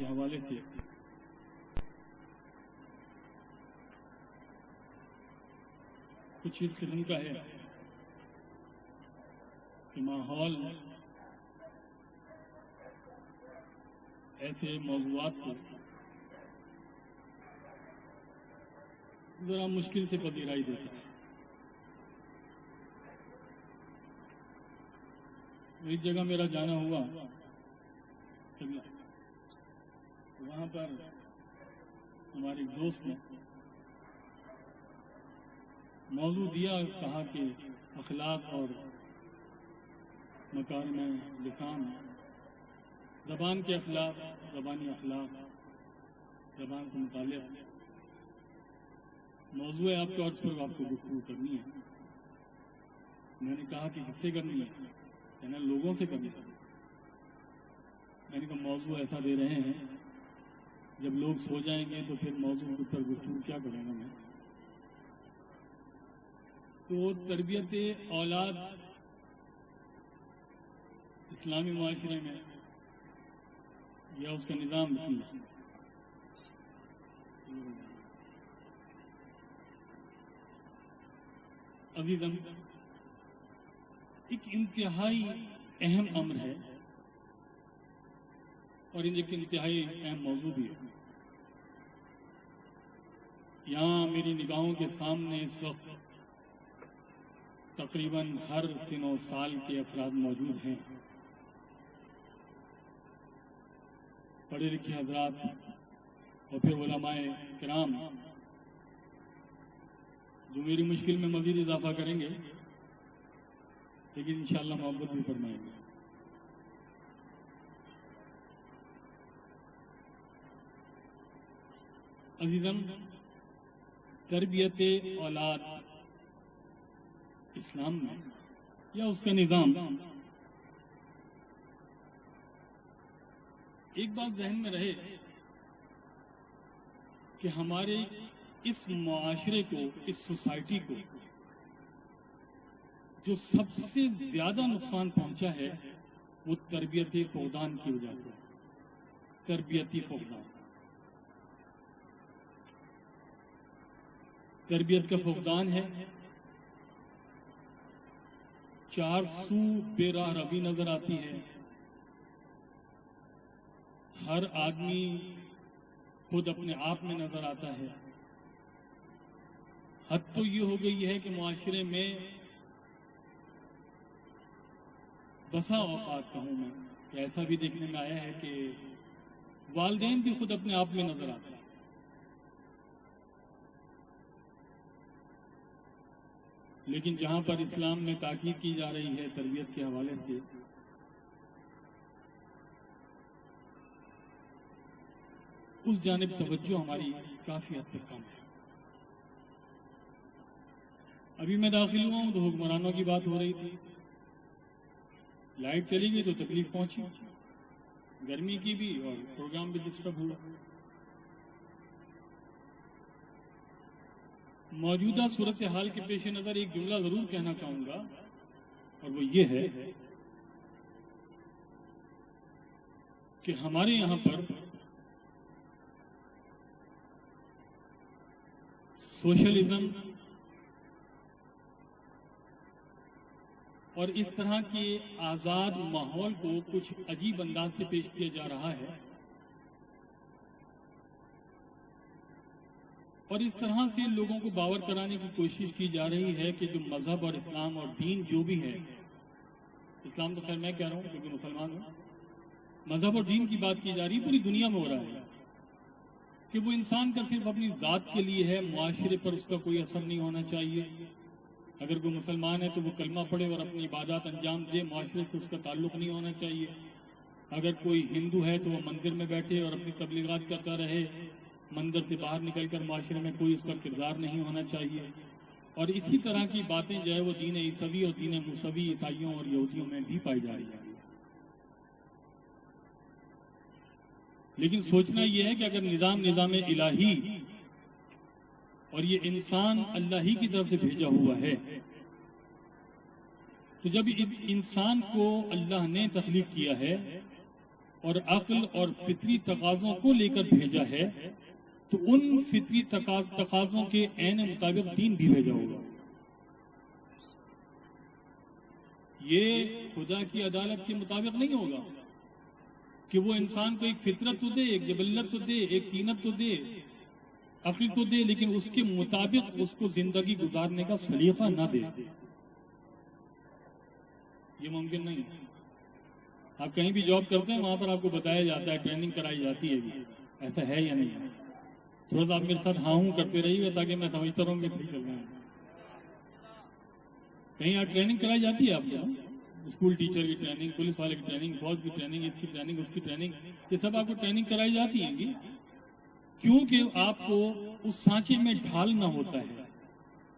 کے حوالے سے کچھ اس قسم کا ہے کہ ماحول ایسے موضوعات کو ذرا مشکل سے پذیرائی دیتا ہے. ایک جگہ میرا جانا ہوا، وہاں پر ہمارے ایک دوست نے موضوع دیا، کہا کہ اخلاق اور مکارم لسان، زبان کے اخلاق، زبانی اخلاق، زبان سے متعلق موضوع ہے. آپ کے عرض پر آپ کو گفتگو کرنی ہے. میں نے کہا کہ کس سے کرنی ہے؟ کہنا لوگوں سے کرنی ہے. میں نے کہا موضوع ایسا دے رہے ہیں جب لوگ سو جائیں گے تو پھر موضوع کے اوپر گفتگو کیا کروں گا میں. تو تربیت اولاد اسلامی معاشرے میں یا اس کا نظام، بسم اللہ. عزیزم، ایک انتہائی اہم امر ہے اور ایک انتہائی اہم موضوع بھی ہے. یہاں میری نگاہوں کے سامنے اس وقت تقریباً ہر سن و سال کے افراد موجود ہیں. پڑھے لکھے حضرات اور پھر علماء کرام جو میری مشکل میں مزید اضافہ کریں گے، لیکن انشاءاللہ محبت بھی فرمائیں گے. عزیزم، تربیت اولاد اسلام میں یا اس کا نظام، ایک بات ذہن میں رہے کہ ہمارے اس معاشرے کو، اس سوسائٹی کو جو سب سے زیادہ نقصان پہنچا ہے وہ تربیت فقدان کی وجہ سے. تربیتی فقدان، تربیت کا فقدان ہے. چار سو بے راہ روی نظر آتی ہے. ہر آدمی خود اپنے آپ میں نظر آتا ہے. حد تو یہ ہو گئی ہے کہ معاشرے میں بسا اوقات کہوں میں کہ ایسا بھی دیکھنے میں آیا ہے کہ والدین بھی خود اپنے آپ میں نظر آتے ہیں. لیکن جہاں پر اسلام میں تاکید کی جا رہی ہے تربیت کے حوالے سے، اس جانب توجہ ہماری کافی حد تک کم ہے. ابھی میں داخل ہوا ہوں تو حکمرانوں کی بات ہو رہی تھی. لائٹ چلی گئی تو تکلیف پہنچی، گرمی کی بھی، اور پروگرام بھی ڈسٹرب ہوا. موجودہ صورتحال کے پیش نظر ایک جملہ ضرور کہنا چاہوں گا، اور وہ یہ ہے کہ ہمارے یہاں پر سوشلزم اور اس طرح کے آزاد ماحول کو کچھ عجیب انداز سے پیش کیا جا رہا ہے، اور اس طرح سے لوگوں کو باور کرانے کی کوشش کی جا رہی ہے کہ جو مذہب اور اسلام اور دین جو بھی ہے، اسلام تو خیر میں کہہ رہا ہوں کیونکہ مسلمان ہوں، مذہب اور دین کی بات کی جا رہی ہے، پوری دنیا میں ہو رہا ہے کہ وہ انسان کا صرف اپنی ذات کے لیے ہے، معاشرے پر اس کا کوئی اثر نہیں ہونا چاہیے. اگر کوئی مسلمان ہے تو وہ کلمہ پڑھے اور اپنی عبادات انجام دے، معاشرے سے اس کا تعلق نہیں ہونا چاہیے. اگر کوئی ہندو ہے تو وہ مندر میں بیٹھے اور اپنی تبلیغات کرتا رہے، مندر سے باہر نکل کر معاشرے میں کوئی اس کا کردار نہیں ہونا چاہیے. اور اسی طرح کی باتیں جو ہے وہ دین عیسوی اور دین موسوی عیسائیوں اور یہودیوں میں بھی پائی جا رہی ہے. لیکن سوچنا یہ ہے کہ اگر نظام الہی اور یہ انسان اللہ ہی کی طرف سے بھیجا ہوا ہے، تو جب اس انسان کو اللہ نے تخلیق کیا ہے اور عقل اور فطری تقاضوں کو لے کر بھیجا ہے تو ان فطری تقاضوں کے عین مطابق دین بھی بھیجا ہوگا۔ یہ خدا کی عدالت کے مطابق نہیں ہوگا کہ وہ انسان کو ایک فطرت تو دے، ایک جبلت تو دے، ایک طینت تو دے، عقل تو دے، لیکن اس کے مطابق اس کو زندگی گزارنے کا سلیقہ نہ دے۔ یہ ممکن نہیں۔ آپ کہیں بھی جاب کرتے ہیں وہاں پر آپ کو بتایا جاتا ہے، ٹریننگ کرائی جاتی ہے، ایسا ہے یا نہیں؟ تھوڑا سا آپ میرے ساتھ ہاں ہوں کرتے رہیے تاکہ میں سمجھتا رہوں کہ صحیح چل رہا ہے۔ کہیں آپ ٹریننگ کرائی جاتی ہے آپ کو، اسکول ٹیچر کی ٹریننگ، پولیس والے کی ٹریننگ، فوج کی ٹریننگ، اس کی ٹریننگ، اس کی ٹریننگ، یہ سب آپ کو ٹریننگ کرائی جاتی ہے کیونکہ آپ کو اس سانچے میں ڈھالنا ہوتا ہے۔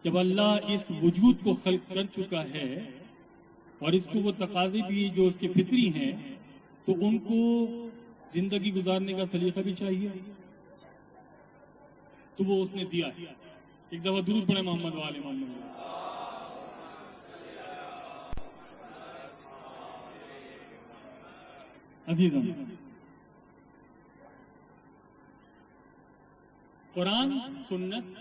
جب اللہ اس وجود کو خلق کر چکا ہے اور اس کو وہ تقاضے بھی جو اس کے فطری ہیں تو ان کو زندگی گزارنے کا سلیقہ بھی چاہیے، تو وہ اس نے دیا ہے۔ ایک دفعہ درود پڑھیں محمد والے محمد۔ عزیزم، قرآن سنت،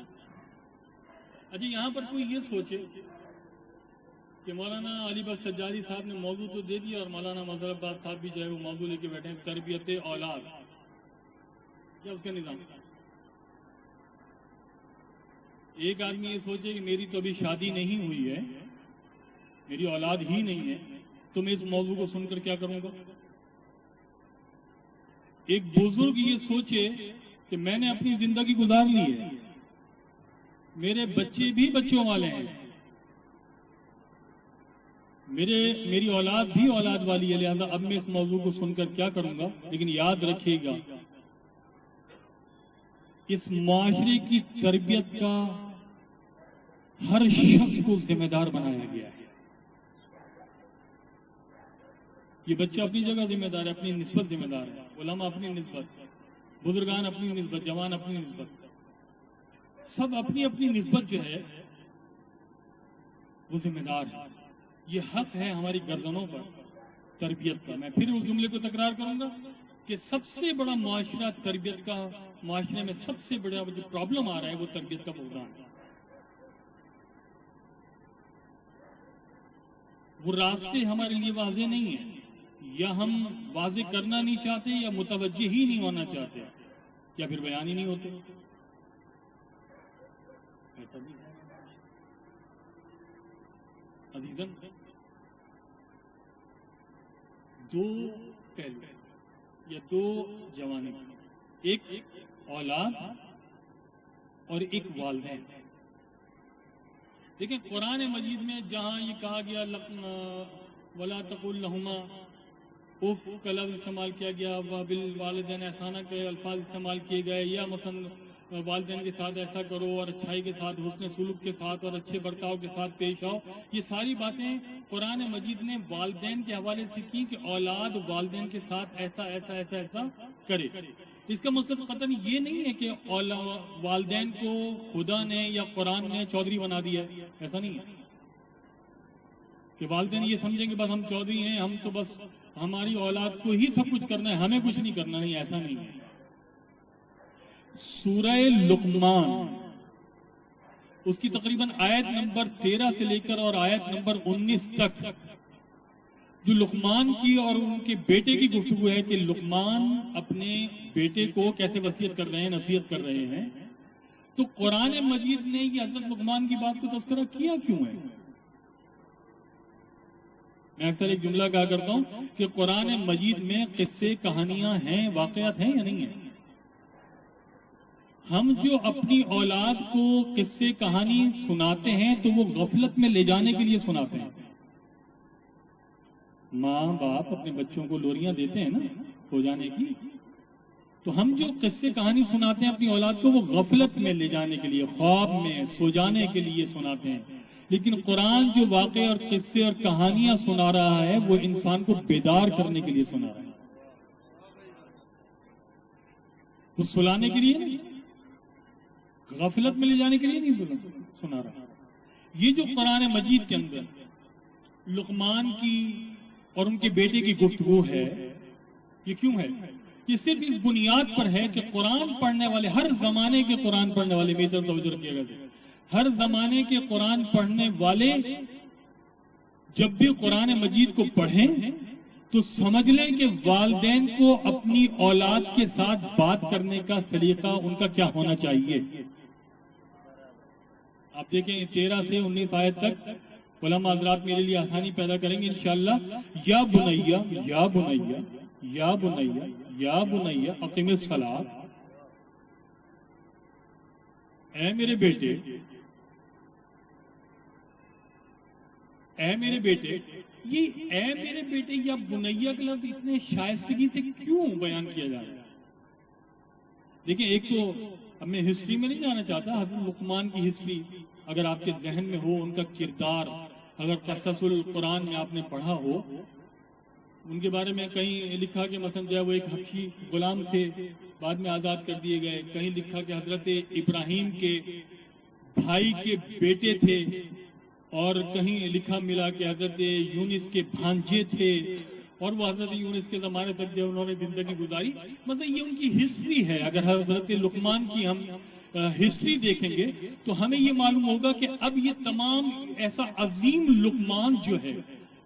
اچھا یہاں پر کوئی یہ سوچے کہ مولانا علی بخش سجادی صاحب نے موضوع تو دے دیا اور مولانا مظہر عباس صاحب بھی جو ہے وہ موضوع لے کے بیٹھے ہیں، تربیت اولاد، کیا اس کا نظام؟ ایک آدمی یہ سوچے کہ میری تو ابھی شادی نہیں ہوئی ہے، میری اولاد ہی نہیں ہے، تو میں اس موضوع کو سن کر کیا کروں گا؟ ایک بزرگ یہ سوچے کہ میں نے اپنی زندگی گزار لی ہے، میرے بچے بھی بچوں والے ہیں، میری اولاد بھی اولاد والی ہے، لہذا اب میں اس موضوع کو سن کر کیا کروں گا؟ لیکن یاد رکھیے گا اس معاشرے کی تربیت کا ہر شخص کو ذمہ دار بنایا گیا ہے۔ یہ بچہ اپنی جگہ ذمہ دار ہے، اپنی نسبت ذمہ دار ہے، علماء اپنی نسبت، بزرگان اپنی نسبت، جوان اپنی نسبت، سب اپنی اپنی نسبت جو ہے وہ ذمہ دار ہے۔ یہ حق ہے ہماری گردنوں پر تربیت کا۔ میں پھر اس جملے کو تکرار کروں گا کہ سب سے بڑا معاشرہ تربیت کا، معاشرے میں سب سے بڑا جو پرابلم آ رہا ہے وہ تربیت کا بحران ہے۔ وہ راستے ہمارے لیے واضح نہیں ہیں، یا ہم واضح کرنا نہیں چاہتے، یا متوجہ ہی نہیں ہونا چاہتے، یا پھر بیان ہی نہیں ہوتے۔ عزیزم، دو پہلو یا دو جوانب، ایک اولاد اور ایک والدین۔ دیکھیں قرآن مجید میں جہاں یہ کہا گیا وَلَا تَقُلْ لَهُمَا اف کا لفظ استعمال کیا گیا، وَبِالْوَالِدَيْنِ احسانا کے الفاظ استعمال کیے گئے، یا مثلا والدین کے ساتھ ایسا کرو اور اچھائی کے ساتھ، حسن سلوک کے ساتھ اور اچھے برتاؤ کے ساتھ پیش آؤ، یہ ساری باتیں قرآن مجید نے والدین کے حوالے سے کی کہ اولاد والدین کے ساتھ ایسا ایسا ایسا ایسا کرے۔ اس کا مطلب قطعاً یہ نہیں ہے کہ والدین کو خدا نے یا قرآن نے چودھری بنا دیا ہے، ایسا نہیں ہے کہ والدین یہ سمجھیں کہ بس ہم چودھری ہیں، ہم تو بس ہماری اولاد کو ہی سب کچھ کرنا ہے، ہمیں کچھ نہیں کرنا، نہیں، ایسا نہیں ہے۔ سورہ لقمان اس کی تقریباً آیت نمبر 13 سے لے کر اور آیت نمبر 19 تک جو لقمان کی اور ان کے بیٹے کی گفتگو ہے کہ لقمان اپنے بیٹے کو کیسے وصیت کر رہے ہیں، نصیحت کر رہے ہیں، تو قرآن مجید نے یہ حضرت لقمان کی بات کو تذکرہ کیا کیوں ہے؟ میں اکثر ایک جملہ کہا کرتا ہوں کہ قرآن مجید میں قصے، کہانیاں ہیں، واقعات ہیں یا نہیں ہیں؟ ہم جو اپنی اولاد کو قصے کہانی سناتے ہیں تو وہ غفلت میں لے جانے کے لیے سناتے ہیں۔ ماں باپ اپنے بچوں کو لوریاں دیتے ہیں نا سو جانے کی، تو ہم جو قصے کہانی سناتے ہیں اپنی اولاد کو وہ غفلت میں لے جانے کے لیے، خواب میں سو جانے کے لیے سناتے ہیں۔ لیکن قرآن جو واقعے اور قصے اور کہانیاں سنا رہا ہے وہ انسان کو بیدار کرنے کے لیے سنا رہا ہے، وہ سلانے کے لیے نہیں، غفلت میں لے جانے کے لیے نہیں سنا رہا۔ یہ جو قرآن مجید کے اندر لقمان کی اور ان کے بیٹے کی گفتگو ہے، یہ کیوں ہے؟ یہ صرف اس بنیاد پر ہے کہ قرآن پڑھنے والے، ہر زمانے کے قرآن پڑھنے والے، میری طرف توجہ رکھیے گا، ہر زمانے کے قرآن پڑھنے والے جب بھی قرآن مجید کو پڑھیں تو سمجھ لیں کہ والدین کو اپنی اولاد کے ساتھ بات کرنے کا سلیقہ ان کا کیا ہونا چاہیے۔ آپ دیکھیں 13 سے 19 آیت تک علماء حضرات میرے لیے آسانی پیدا کریں گے انشاءاللہ۔ یا بنیا یا بنیا یا بنیا یا بنیا اقیم الصلاۃ، اے میرے بیٹے، اے میرے بیٹے، یہ اے میرے بیٹے یا بنیا کا لفظ اتنے شائستگی سے کیوں بیان کیا جا رہا ہے؟ دیکھیں، ایک تو اب میں ہسٹری میں نہیں جانا چاہتا، حضرت لقمان کی ہسٹری اگر آپ کے ذہن میں ہو، ان کا کردار اگر قصص القرآن میں آپ نے پڑھا ہو، ان کے بارے میں کہیں لکھا کہ مثلا جو ہے وہ ایک حبشی غلام تھے، بعد میں آزاد کر دیے گئے، کہیں لکھا کہ حضرت ابراہیم کے بھائی کے بیٹے تھے، اور کہیں لکھا ملا کہ حضرت یونس کے بھانجے تھے، اور وہ حضرت یونس کے زمانے تک جو انہوں نے زندگی گزاری۔ مطلب یہ ان کی ہسٹری ہے۔ اگر حضرت لقمان کی ہم ہسٹری دیکھیں گے تو ہمیں یہ معلوم ہوگا کہ اب یہ تمام ایسا عظیم لقمان جو ہے،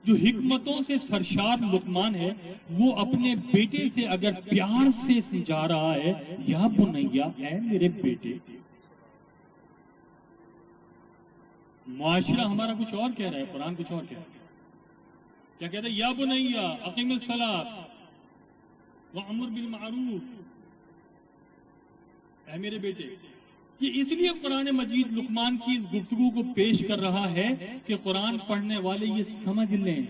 جو حکمتوں سے سرشار لقمان ہے، وہ اپنے بیٹے سے اگر پیار سے سمجھا رہا ہے، یا بنیا، اے میرے بیٹے۔ معاشرہ ہمارا کچھ اور کہہ رہا ہے، قرآن کچھ اور کہہ رہا ہے۔ کیا کہتا ہے؟ یا بنیا اقیم الصلاۃ وامر بالمعروف، اے میرے بیٹے۔ یہ اس لیے قرآن مجید لقمان کی اس گفتگو کو پیش کر رہا ہے کہ قرآن پڑھنے والے یہ سمجھ لیں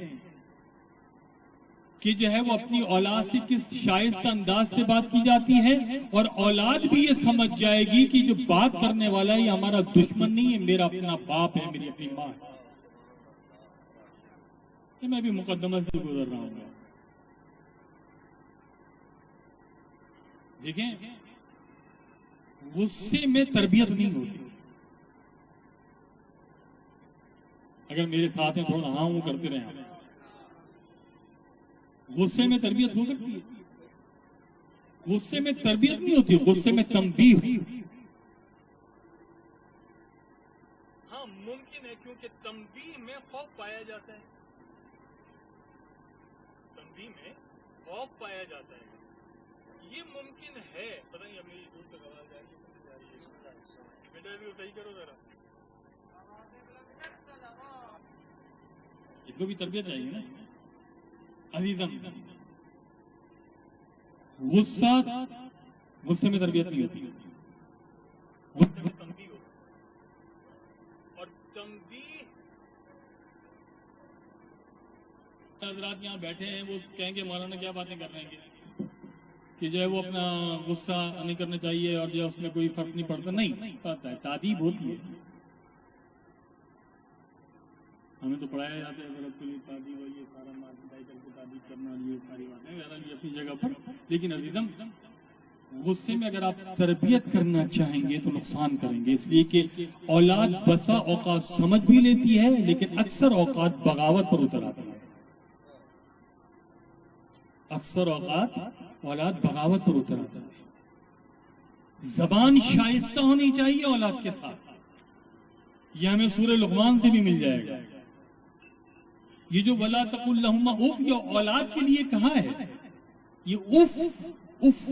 کہ جو ہے وہ اپنی اولاد سے کس شائستہ انداز سے بات کی جاتی ہے، اور اولاد بھی یہ سمجھ جائے گی کہ جو بات کرنے والا ہے یہ ہمارا دشمن نہیں ہے، میرا اپنا باپ ہے، میری اپنی ماں ہے۔ میں بھی مقدمہ سے گزر رہا ہوں۔ دیکھیں، غصے میں تربیت نہیں ہوتی۔ اگر میرے ساتھ ہیں تھوڑا ہاں وہ کرتے رہے، غصے میں تربیت ہو سکتی ہے؟ غصے میں تربیت نہیں ہوتی، غصے میں تنبیہ ہوتی ہے۔ ہاں ممکن ہے، کیونکہ تنبیہ میں خوف پایا جاتا ہے، تنبیہ میں خوف پایا جاتا ہے۔ یہ ممکن ہے، پتہ نہیں ابھی دور تک آواز جا رہی ہے، بیٹا بھی صحیح کرو ذرا، اس کو بھی تربیت چاہیے نا عزیزم۔ غصے میں تربیت نہیں ہوتی، غصے میں تنبیہ ہوتی، اور تنبیہ حضرات یہاں بیٹھے ہیں وہ کہیں گے مولانا کیا باتیں کر رہے ہیں کہ جو ہے وہ اپنا غصہ نہیں کرنا چاہیے اور جو اس میں کوئی فرق نہیں پڑتا۔ نہیں پڑتا ہے، تعدیب ہوتی ہے۔ ہمیں تو پڑھایا جاتا ہے ضرورت کے لیے تعدیب، یہ سارا مارکیٹائی کر کے تعدیب کرنا، یہ ساری باتیں بہرحال یہ اپنی جگہ پر۔ لیکن عزیزم، غصے میں اگر آپ تربیت کرنا چاہیں گے تو نقصان کریں گے، اس لیے کہ اولاد بسا اوقات سمجھ بھی لیتی ہے لیکن اکثر اوقات بغاوت پر اتر آتی ہے۔ اکثر اوقات اولاد بغاوت پر اتر آتی ہے۔ زبان شائستہ ہونی چاہیے اولاد کے ساتھ، یہ ہمیں سورہ لقمان سے بھی مل جائے گا۔ یہ جو وَلَا تَقُلْ لَهُمَّ اُف، یہ اولاد کے لیے کہاں ہے؟ یہ اف اف،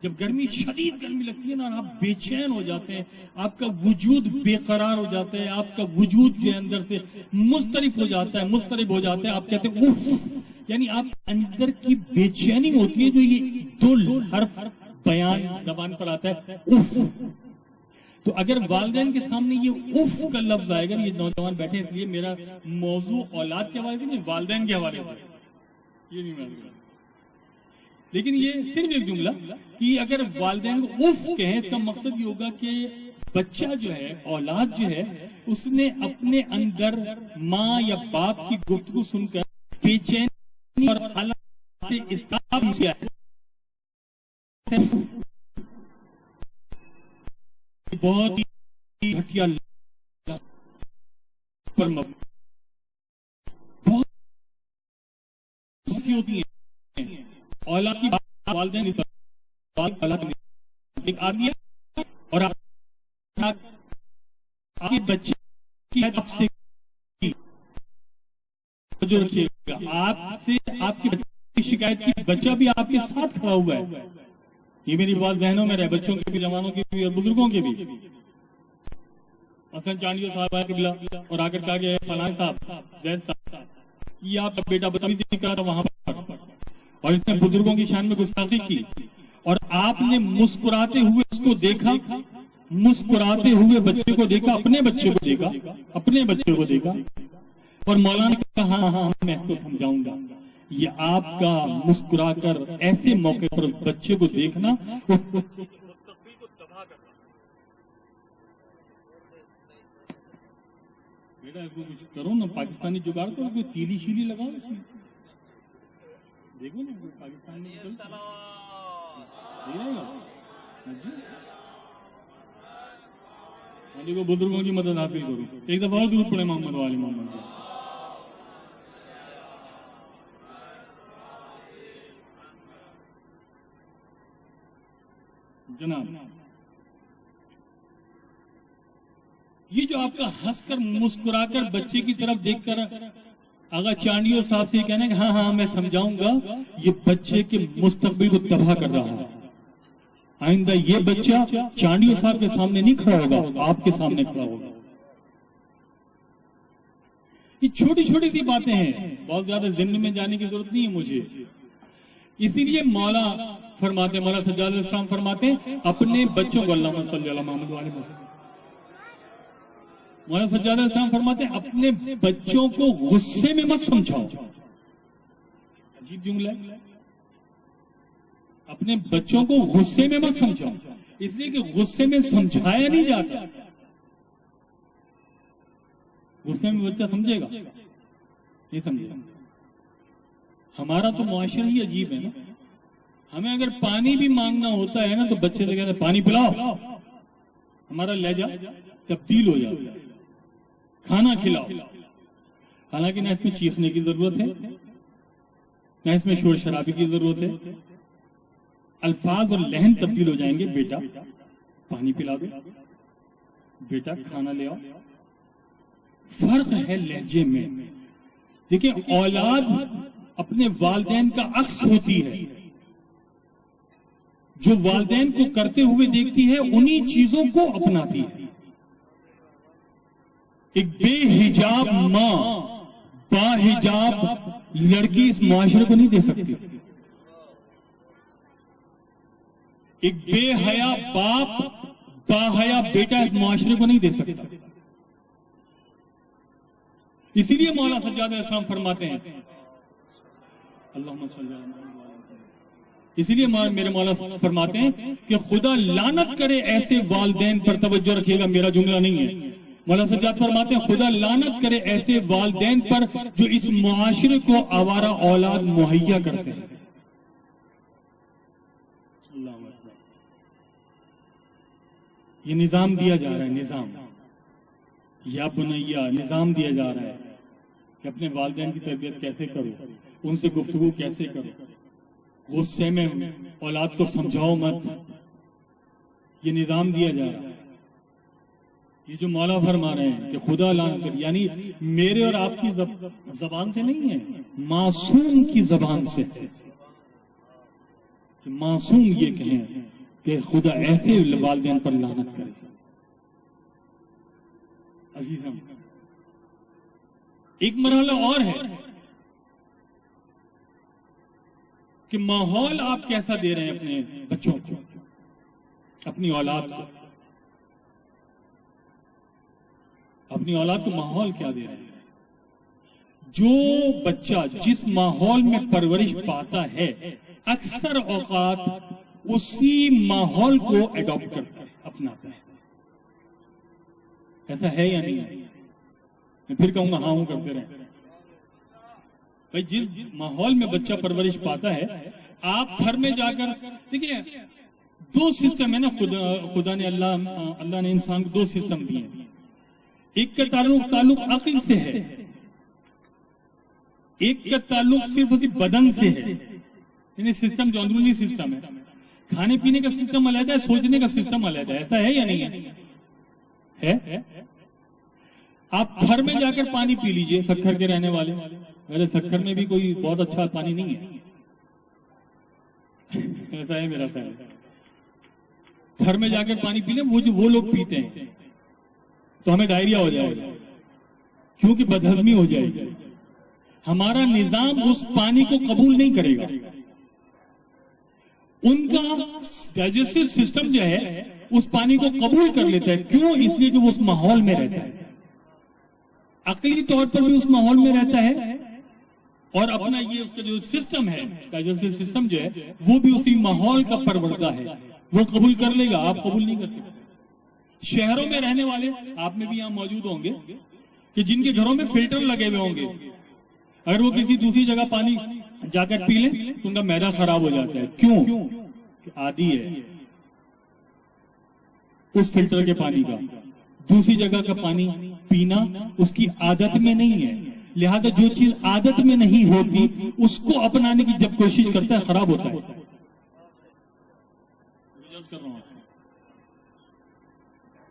جب گرمی، شدید گرمی لگتی ہے نا، آپ بے چین ہو جاتے ہیں، آپ کا وجود بے قرار ہو جاتا ہے، آپ کا وجود جو اندر سے مضطرب ہو جاتا ہے، آپ کہتے ہیں اف، یعنی آپ اندر کی بے چینی ہوتی ہے، جو یہ دو حرف بیان زبان پر آتا ہے اف۔ تو اگر والدین کے سامنے یہ اف کا لفظ آئے گا، یہ نوجوان بیٹھے اس لیے میرا موضوع اولاد کے حوالے سے نہیں، والدین کے حوالے سے، یہ نہیں معلوم، لیکن یہ صرف ایک جملہ کہ اگر والدین کو اف کہیں، اس کا مقصد یہ ہوگا کہ بچہ جو ہے، اولاد جو ہے، اس نے اپنے اندر ماں یا باپ کی گفتگو سن کر بے چینی اور حالات سے اضطراب کیا ہے۔ بہت ہی گھٹیا پر مبنی بہت ہوتی ہیں، اولاد کی والدین ایک آدمی ہے اور آپ کے بچے کی آپ سے جو رکھیے گا، آپ سے آپ کی شکایت کی بچہ بھی آپ کے ساتھ کھڑا ہوا ہے. یہ میری بات ذہنوں میں رہے، بچوں کے بھی، جوانوں کے بھی اور بزرگوں کے بھی. حسن چانڈیو صاحب آئے قبلہ اور آ کر کہا گیا فلاں صاحب، زید صاحب، یہ آپ کا بیٹا بدتمیزی نہیں کرا تھا وہاں پر، اور اس نے بزرگوں کی شان میں گستاخی کی، اور آپ نے مسکراتے ہوئے اس کو دیکھا، مسکراتے ہوئے بچے کو دیکھا، اپنے بچے کو دیکھا، اپنے بچے کو دیکھا، اور مولانا نے کہا ہاں ہاں میں اس کو سمجھاؤں گا. یہ آپ کا مسکرا کر ایسے موقع پر بچے کو دیکھنا بیٹا اس کو کچھ کرو نا، پاکستانی جگاڑ کرو، کوئی تیلی شیلی لگاؤ اس میں، دیکھو نا کوئی پاکستانی دیکھو بزرگوں کی مدد حاصل کرو. ایک دفعہ اور درود پڑھے محمد وآل محمد. جناب یہ جو آپ کا ہنس کر مسکرا کر بچے کی طرف دیکھ کر آغا چانڈیو صاحب سے کہنا کہ ہاں ہاں میں سمجھاؤں گا، یہ بچے کے مستقبل کو تباہ کر رہا ہے. آئندہ یہ بچہ چانڈیو صاحب کے سامنے نہیں کھڑا ہوگا، آپ کے سامنے کھڑا ہوگا. یہ چھوٹی چھوٹی سی باتیں ہیں، بہت زیادہ ضمن میں جانے کی ضرورت نہیں ہے مجھے. اسی لیے مولا فرماتے، مولا سجاد علیہ السلام فرماتے ہیں اپنے بچوں کو، اللہم صلی علی محمد وآل محمد، مولا سجاد علیہ السلام فرماتے ہیں اپنے بچوں کو غصے میں مت سمجھاؤ. عجیب جملہ ہے، اپنے بچوں کو غصے میں مت سمجھاؤ، اس لیے کہ غصے میں سمجھایا نہیں جاتا. غصے میں بچہ سمجھے گا نہیں سمجھے گا. ہمارا تو معاشرہ ہی عجیب ہے نا. ہمیں اگر پانی بھی مانگنا ہوتا ہے نا تو بچے سے کہتے ہیں پانی پلاؤ، ہمارا لہجہ تبدیل ہو جاتا ہے. کھانا کھلاؤ، حالانکہ نہ اس میں چیخنے کی ضرورت ہے، نہ اس میں شور شرابی کی ضرورت ہے. الفاظ اور لہن تبدیل ہو جائیں گے. بیٹا پانی پلا دو، بیٹا کھانا لے آؤ. فرق ہے لہجے میں. دیکھیں اولاد اپنے والدین کا عکس ہوتی ہے، جو والدین کو کرتے ہوئے دیکھتی ہے انہی چیزوں کو اپناتی ہے. ایک بے حجاب ماں با حجاب لڑکی اس معاشرے کو نہیں دے سکتی. ایک بے حیا باپ با حیا بیٹا اس معاشرے کو نہیں دے سکتا. اسی لیے مولا سجاد علیہ السلام فرماتے ہیں اللہم صلی اللہ علیہ وسلم، اسی لیے میرے مولا فرماتے ہیں کہ خدا لعنت کرے ایسے والدین پر. توجہ رکھیے گا میرا جملہ نہیں ہے. مولا سجاد فرماتے ہیں خدا لعنت کرے ایسے والدین پر جو اس معاشرے کو آوارہ اولاد مہیا کرتے ہیں. یہ نظام دیا جا رہا ہے، نظام یا بنیا نظام دیا جا رہا ہے کہ اپنے والدین کی تربیت کیسے کرو، ان سے گفتگو کیسے کرو، غصے میں اولاد کو سمجھاؤ مت. یہ نظام دیا جا رہا ہے. یہ جو مولا فرما رہے ہیں کہ خدا لعنت کر، یعنی میرے اور آپ کی زبان سے نہیں ہے، معصوم کی زبان سے ہے. معصوم یہ کہیں کہ خدا ایسے والدین پر لعنت کرے. عزیزم ایک مرحلہ اور ہے کہ ماحول آپ کیسا دے رہے ہیں اپنے بچوں کو، اپنی اولاد کو. اپنی اولاد کو ماحول کیا دے رہے ہیں؟ جو بچہ جس ماحول میں پرورش پاتا ہے اکثر اوقات اسی ماحول کو ایڈاپٹ کرتا ہے، اپناتا ہے. ایسا ہے یا نہیں ہے؟ میں پھر کہوں گا ہاں ہوں کرتے رہیں. بھائی جس ماحول میں بچہ پرورش پاتا ہے، آپ گھر میں جا کر دیکھیے دو سسٹم ہے نا. خدا نے اللہ نے انسان کو دو سسٹم دیے ہیں. ایک کا تعلق عقل سے ہے، ایک کا تعلق صرف بدن سے ہے. یعنی سسٹم جو اندرونی سسٹم ہے، کھانے پینے کا سسٹم علیحدہ ہے، سوچنے کا سسٹم علیحدہ ہے. ایسا ہے یا نہیں ہے؟ آپ گھر میں جا کر پانی پی لیجئے، سکھر کے رہنے والے. میرے سکھر میں بھی کوئی بہت اچھا پانی نہیں ہے، ایسا ہے میرا خیال. گھر میں جا کر پانی پی لیں، وہ لوگ پیتے ہیں تو ہمیں ڈائریا ہو جائے گا، کیونکہ بدہضمی ہو جائے گی. ہمارا نظام اس پانی کو قبول نہیں کرے گا. ان کا ڈائجسٹو سسٹم جو ہے اس پانی کو قبول کر لیتا ہے. کیوں؟ اس لیے کہ وہ اس ماحول میں رہتا ہے، عقلی طور پر بھی اس ماحول میں رہتا ہے، اور اپنا یہ اس کا جو سسٹم ہے، ڈائجسٹو سسٹم جو ہے، وہ بھی اسی ماحول کا پروردہ ہے. وہ قبول کر لے گا، آپ قبول نہیں کر سکتے. شہروں میں رہنے والے، آپ میں بھی یہاں موجود ہوں گے، کہ جن کے گھروں میں فلٹر لگے ہوئے ہوں گے، اگر وہ کسی دوسری جگہ پانی جا کر پی لیں تو ان کا معدہ خراب ہو جاتا ہے. کیوں؟ کہ عادی ہے اس فلٹر کے پانی کا. دوسری جگہ کا پانی پینا اس کی عادت میں نہیں ہے، لہذا جو چیز عادت میں نہیں ہوتی اس کو اپنانے کی جب کوشش کرتا ہے خراب ہوتا ہے.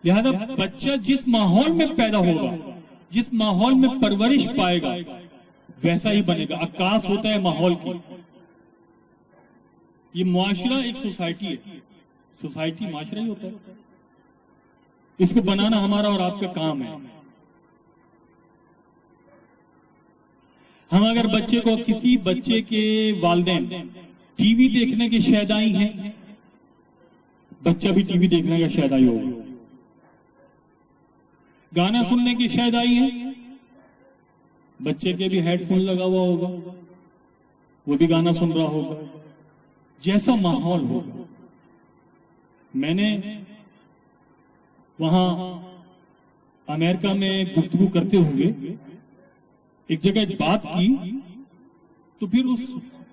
لہذا بچہ جس ماحول میں پیدا ہوگا، جس ماحول میں پرورش پائے گا، ویسا ہی بنے گا. عکاس ہوتا ہے ماحول کی. یہ معاشرہ ایک سوسائٹی ہے، سوسائٹی معاشرہ ہی ہوتا ہے. اس کو بنانا ہمارا اور آپ کا کام ہے. ہم اگر بچے کو، کسی بچے کے والدین ٹی وی دیکھنے کے شیدائی ہیں، بچہ بھی ٹی وی دیکھنے کا شیدائی ہوگا. گانا سننے کی شیدائی ہے، بچے کے بھی ہیڈ فون لگا ہوا ہوگا، وہ بھی گانا سن رہا ہوگا. جیسا ماحول ہوگا. میں نے وہاں امریکہ میں گفتگو کرتے ہوئے ایک جگہ بات کی، تو پھر اس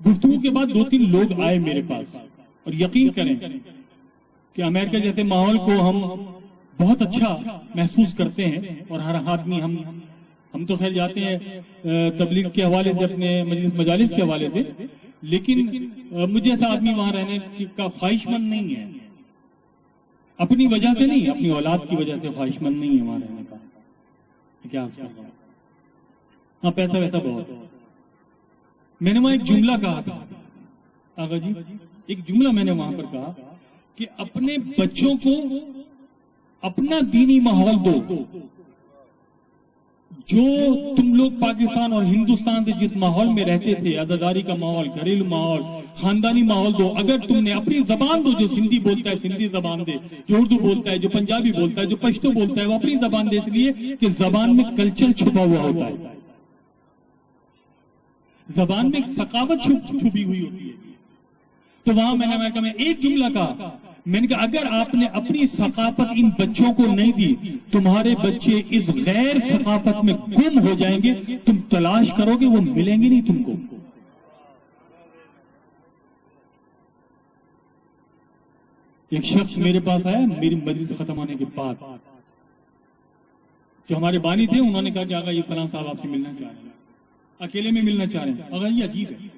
گفتگو کے بعد 2-3 لوگ آئے میرے پاس، اور یقین کریں کہ امریکہ جیسے ماحول کو ہم بہت اچھا محسوس کرتے ہیں، اور ہر آدمی، ہم تو خیر جاتے ہیں تبلیغ کے حوالے سے، اپنے مجالس کے حوالے سے، لیکن مجھے ایسا آدمی وہاں رہنے کا خواہش مند نہیں ہے. اپنی وجہ سے نہیں، اپنی اولاد کی وجہ سے خواہش مند نہیں ہے وہاں رہنے کا. کیا ہاں، پیسہ ویسا بہت. میں نے وہاں ایک جملہ کہا تھا، آغا جی ایک جملہ میں نے وہاں پر کہا کہ اپنے بچوں کو اپنا دینی ماحول دو. جو تم لوگ پاکستان اور ہندوستان سے جس ماحول میں رہتے تھے، عزاداری کا ماحول، گھریلو ماحول، خاندانی ماحول دو. اگر تم نے اپنی زبان دو، جو سندھی بولتا ہے سندھی زبان دے، جو اردو بولتا ہے، جو پنجابی بولتا ہے، جو پشتو بولتا ہے، وہ اپنی زبان دے، اس لیے کہ زبان میں کلچر چھپا ہوا ہوتا ہے، زبان میں ایک ثقافت چھپی ہوئی ہوتی ہے. تو وہاں میں نے امریکہ میں ایک جملہ کہا، میں نے کہا اگر آپ نے اپنی ثقافت ان بچوں کو نہیں دی، تمہارے بچے اس غیر ثقافت میں گم ہو جائیں گے. تم تلاش کرو گے، وہ ملیں گے نہیں تم کو. ایک شخص میرے پاس آیا میری مجلس ختم ہونے کے بعد، جو ہمارے بانی تھے، انہوں نے کہا کہ آقا یہ فلاں صاحب آپ سے ملنا چاہ رہے ہیں، اکیلے میں ملنا چاہ رہے ہیں. آقا یہ عجیب ہے.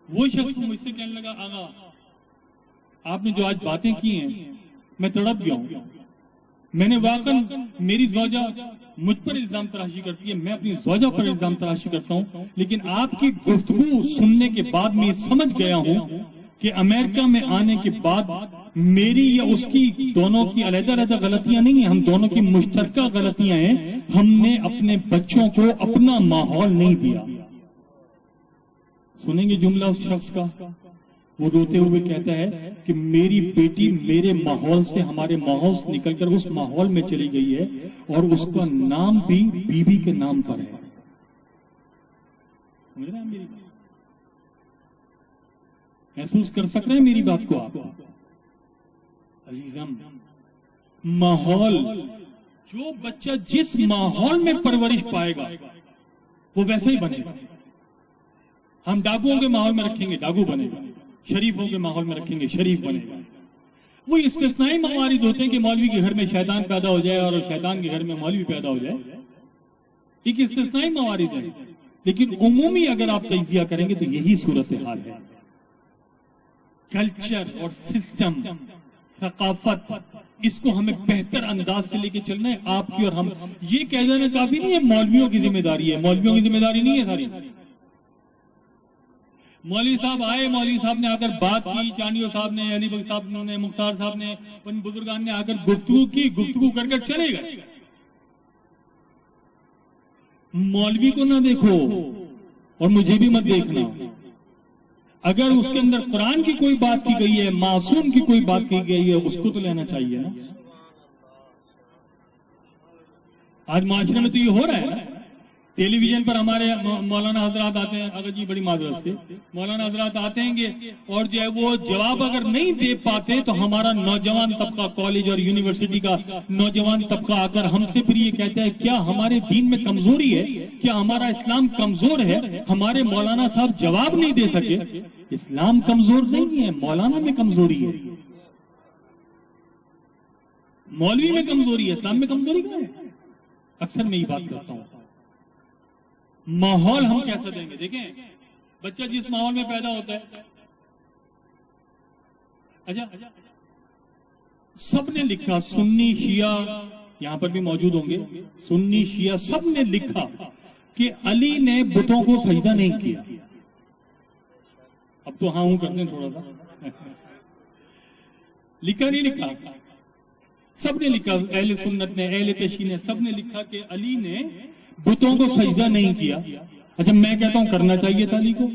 وہ شخص مجھ سے کہنے لگا، آقا آپ نے جو آج باتیں کی ہیں میں تڑپ گیا ہوں. میں نے واقعا، میری زوجہ مجھ پر الزام تراشی کرتی ہے، میں اپنی زوجہ پر الزام تراشی کرتا ہوں، لیکن آپ کی گفتگو سننے کے بعد میں سمجھ گیا ہوں کہ امریکہ میں آنے کے بعد میری یا اس کی، دونوں کی علیحدہ علیحدہ غلطیاں نہیں ہیں، ہم دونوں کی مشترکہ غلطیاں ہیں. ہم نے اپنے بچوں کو اپنا ماحول نہیں دیا. سنیں گے جملہ اس شخص کا، وہ روتے ہوئے کہتا ہے کہ میری بیٹی میرے ماحول سے، ہمارے ماحول سے نکل کر اس ماحول میں چلی گئی ہے، اور اس کا نام بھی بیوی کے نام پر ہے. محسوس کر سک رہے ہیں میری بات کو آپ؟ عزیزم، ماحول، جو بچہ جس ماحول میں پرورش پائے گا وہ ویسا ہی بنے گا. ہم ڈاکوؤں کے ماحول میں رکھیں گے، ڈاکو بنے گا. شریفوں کے ماحول میں رکھیں گے، شریف بنے گا. وہ استثنائی موارد ہوتے ہیں کہ مولوی کے گھر میں شیطان پیدا ہو جائے اور شیطان کے گھر میں مولوی پیدا ہو جائے. ایک استثنائی موارد ہے، لیکن عمومی اگر آپ تجزیہ کریں گے تو یہی صورتحال ہے. کلچر اور سسٹم، ثقافت، اس کو ہمیں بہتر انداز سے لے کے چلنا ہے. آپ کی اور ہم یہ کہہ دینا کافی نہیں ہے مولویوں کی ذمہ داری ہے. مولویوں کی ذمہ داری نہیں ہے ساری. مولوی صاحب آئے، مولوی صاحب نے آ کر بات کی، چانیو صاحب نے، علی بخش صاحب نے، مختار صاحب نے، ان بزرگان نے آ کر گفتگو کی، گفتگو کر کر چلے گئے. مولوی کو نہ دیکھو اور مجھے بھی مت دیکھنا. اگر اس کے اندر قرآن کی کوئی بات کی گئی ہے، معصوم کی کوئی بات کی گئی ہے، اس کو تو لینا چاہیے نا. آج معاشرے میں تو یہ ہو رہا ہے. ٹیلی ویژن پر ہمارے مولانا حضرات آتے ہیں، اگر جی بڑی معذرت سے مولانا حضرات آتے ہیں گے اور جو ہے وہ جواب اگر نہیں دے پاتے تو ہمارا نوجوان طبقہ، کالج اور یونیورسٹی کا نوجوان طبقہ آ کر ہم سے پھر یہ کہتا ہے کیا ہمارے دین میں کمزوری ہے، کیا ہمارا اسلام کمزور ہے؟ ہمارے مولانا صاحب جواب نہیں دے سکے. اسلام کمزور نہیں ہے، مولانا میں کمزوری ہے، مولوی میں کمزوری ہے، اسلام میں کمزوری کہاں ہے؟ اکثر میں یہ بات کرتا ہوں. ماحول ہم کیسا دیں گے؟ دیکھیں بچہ جس ماحول میں پیدا ہوتا ہے، اچھا سب نے لکھا، سنی شیعہ یہاں پر بھی موجود ہوں گے، سنی شیعہ سب نے لکھا کہ علی نے بتوں کو سجدہ نہیں کیا. اب تو ہاں ہوں کرتے ہیں تھوڑا سا. لکھا نہیں لکھا؟ سب نے لکھا، اہل سنت نے، اہل تشیع نے، سب نے لکھا کہ علی نے بتوں کو سجدہ نہیں کیا. اچھا میں کہتا ہوں کرنا چاہیے تھا علی کو.